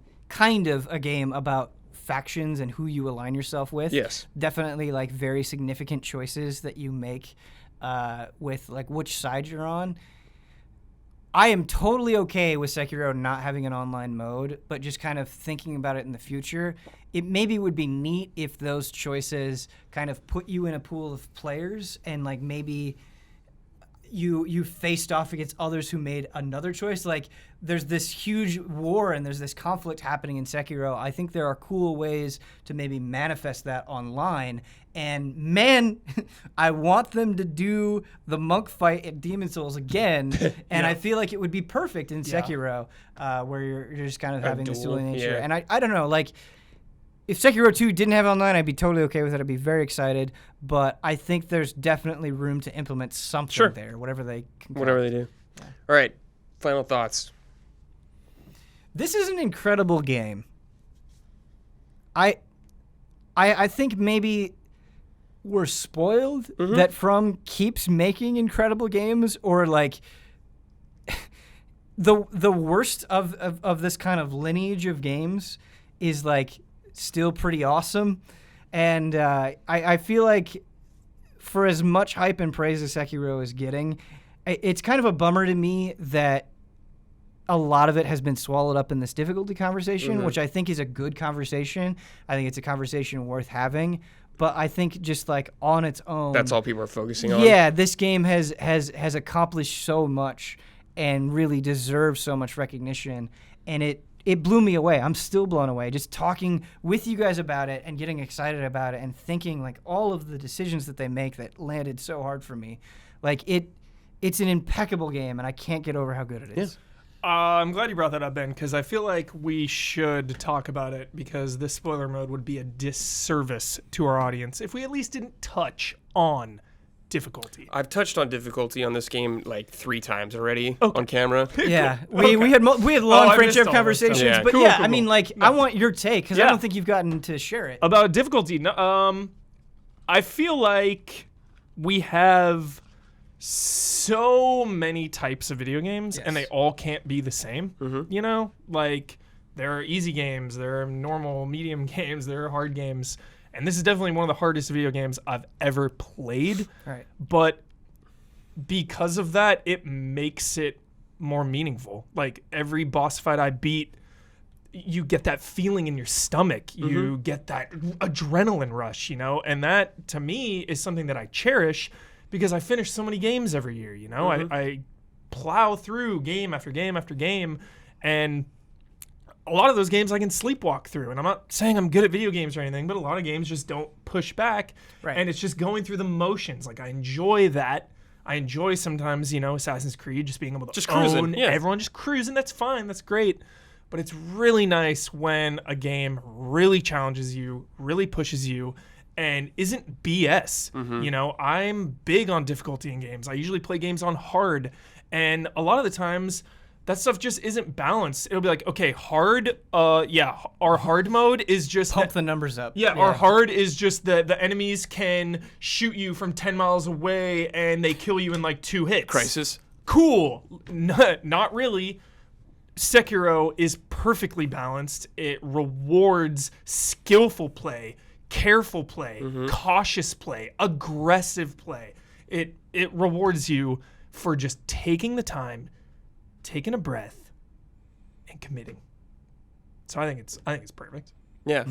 about factions and who you align yourself with. Yes. Definitely like very significant choices that you make with like which side you're on. I am totally okay with Sekiro not having an online mode, but just kind of thinking about it in the future, it maybe would be neat if those choices kind of put you in a pool of players and like maybe you faced off against others who made another choice. Like there's this huge war and there's this conflict happening in Sekiro. I think there are cool ways to maybe manifest that online. And man, I want them to do the monk fight at Demon Souls again. And I feel like it would be perfect in Sekiro, where you're just kind of having this duel, dual nature. yeah. And I don't know, like if Sekiro 2 didn't have online, I'd be totally okay with it. I'd be very excited. But I think there's definitely room to implement something Sure. there, whatever they can. Whatever they do. All right, final thoughts. This is an incredible game. I think maybe we're spoiled that From keeps making incredible games, or like the worst of this kind of lineage of games is like still pretty awesome. And I feel like for as much hype and praise as Sekiro is getting, it's kind of a bummer to me that a lot of it has been swallowed up in this difficulty conversation, which I think is a good conversation. I think it's a conversation worth having. But I think just like on its own, That's all people are focusing on. yeah, this game has accomplished so much and really deserves so much recognition. And it blew me away. I'm still blown away just talking with you guys about it and getting excited about it and thinking like all of the decisions that they make that landed so hard for me. Like it's an impeccable game, and I can't get over how good it is. I'm glad you brought that up, Ben, because I feel like we should talk about it, because this spoiler mode would be a disservice to our audience if we at least didn't touch on difficulty. I've touched on difficulty on this game like 3 times already on camera. Yeah, Okay. we had long I missed friendship all this conversations, stuff. Yeah. but Cool, yeah, cool, I mean, cool. like, I want your take because I Yeah. don't think you've gotten to share it. About difficulty, no, I feel like we have so many types of video games, and they all can't be the same. You know, like there are easy games, there are normal, medium games, there are hard games, and this is definitely one of the hardest video games I've ever played. Right. But because of that, it makes it more meaningful. Like every boss fight I beat, you get that feeling in your stomach. You get that adrenaline rush, you know, and that to me is something that I cherish because I finish so many games every year, you know. I plow through game after game after game, and a lot of those games I can sleepwalk through. And I'm not saying I'm good at video games or anything, but a lot of games just don't push back, and it's just going through the motions. Like, I enjoy that. I enjoy sometimes, you know, Assassin's Creed, just being able to just cruising, everyone just cruising. That's fine. That's great. But it's really nice when a game really challenges you, really pushes you, and isn't BS. You know, I'm big on difficulty in games. I usually play games on hard, and a lot of the times that stuff just isn't balanced. It'll be like, okay, hard, our hard mode is just Pump the numbers up. Yeah, our hard is just the enemies can shoot you from 10 miles away and they kill you in like 2 hits. Crisis. Cool. Not really. Sekiro is perfectly balanced. It rewards skillful play, careful play, cautious play, aggressive play. It rewards you for just taking the time, taking a breath, and committing. So I think it's perfect. Yeah.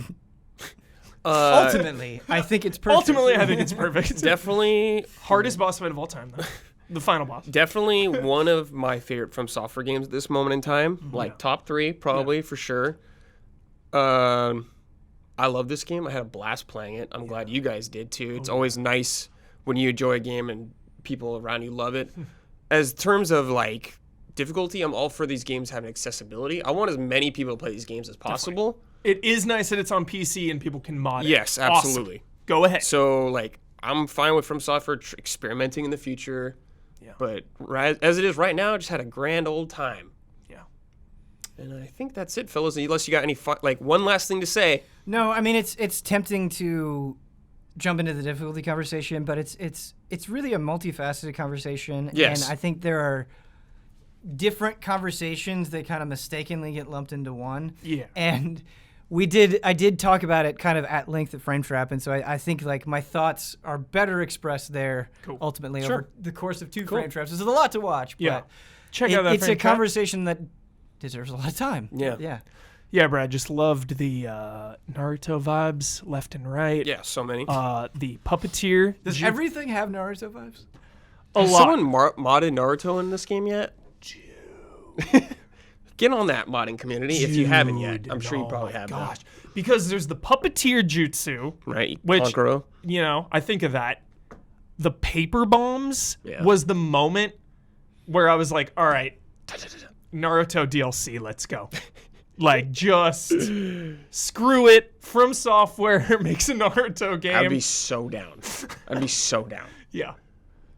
Ultimately, I think it's perfect. Ultimately, I think it's perfect. Definitely Hardest boss fight of all time, though. The final boss. Definitely one of my favorite From Software games at this moment in time. Like top 3, probably for sure. I love this game. I had a blast playing it. I'm glad you guys did too. It's always nice when you enjoy a game and people around you love it. As terms of like difficulty, I'm all for these games having accessibility. I want as many people to play these games as possible. It is nice that it's on PC and people can mod it. Yes, absolutely. Awesome. Go ahead. So like, I'm fine with From Software experimenting in the future. Yeah. But as it is right now, I just had a grand old time. Yeah. And I think that's it, fellas. Unless you got any like one last thing to say. No, I mean it's tempting to jump into the difficulty conversation, but it's really a multifaceted conversation. Yes. And I think there are different conversations that kind of mistakenly get lumped into one. Yeah. And I did talk about it kind of at length at Frame Trap, and so I think like my thoughts are better expressed there ultimately over the course of 2 Frame Traps. There's a lot to watch, but check out that it's Frame a Trap. Conversation that deserves a lot of time. Yeah. Yeah. Yeah, Brad, just loved the Naruto vibes left and right. Yeah, so many. The puppeteer. Does everything have Naruto vibes? Has someone modded Naruto in this game yet? Get on that modding community if you haven't yet. I'm sure you probably have. Gosh, because there's the puppeteer jutsu, right? Which Kankuro. You know, I think of that. The paper bombs was the moment where I was like, all right, Naruto DLC, let's go. Like, just screw it. From Software makes a Naruto game. I'd be so down. I'd be so down. Yeah.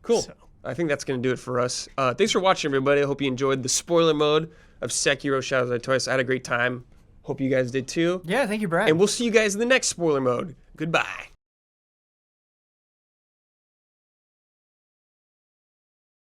Cool. So. I think that's going to do it for us. Thanks for watching, everybody. I hope you enjoyed the spoiler mode of Sekiro Shadows Die Twice. I had a great time. Hope you guys did too. Yeah, thank you, Brad. And we'll see you guys in the next spoiler mode. Goodbye.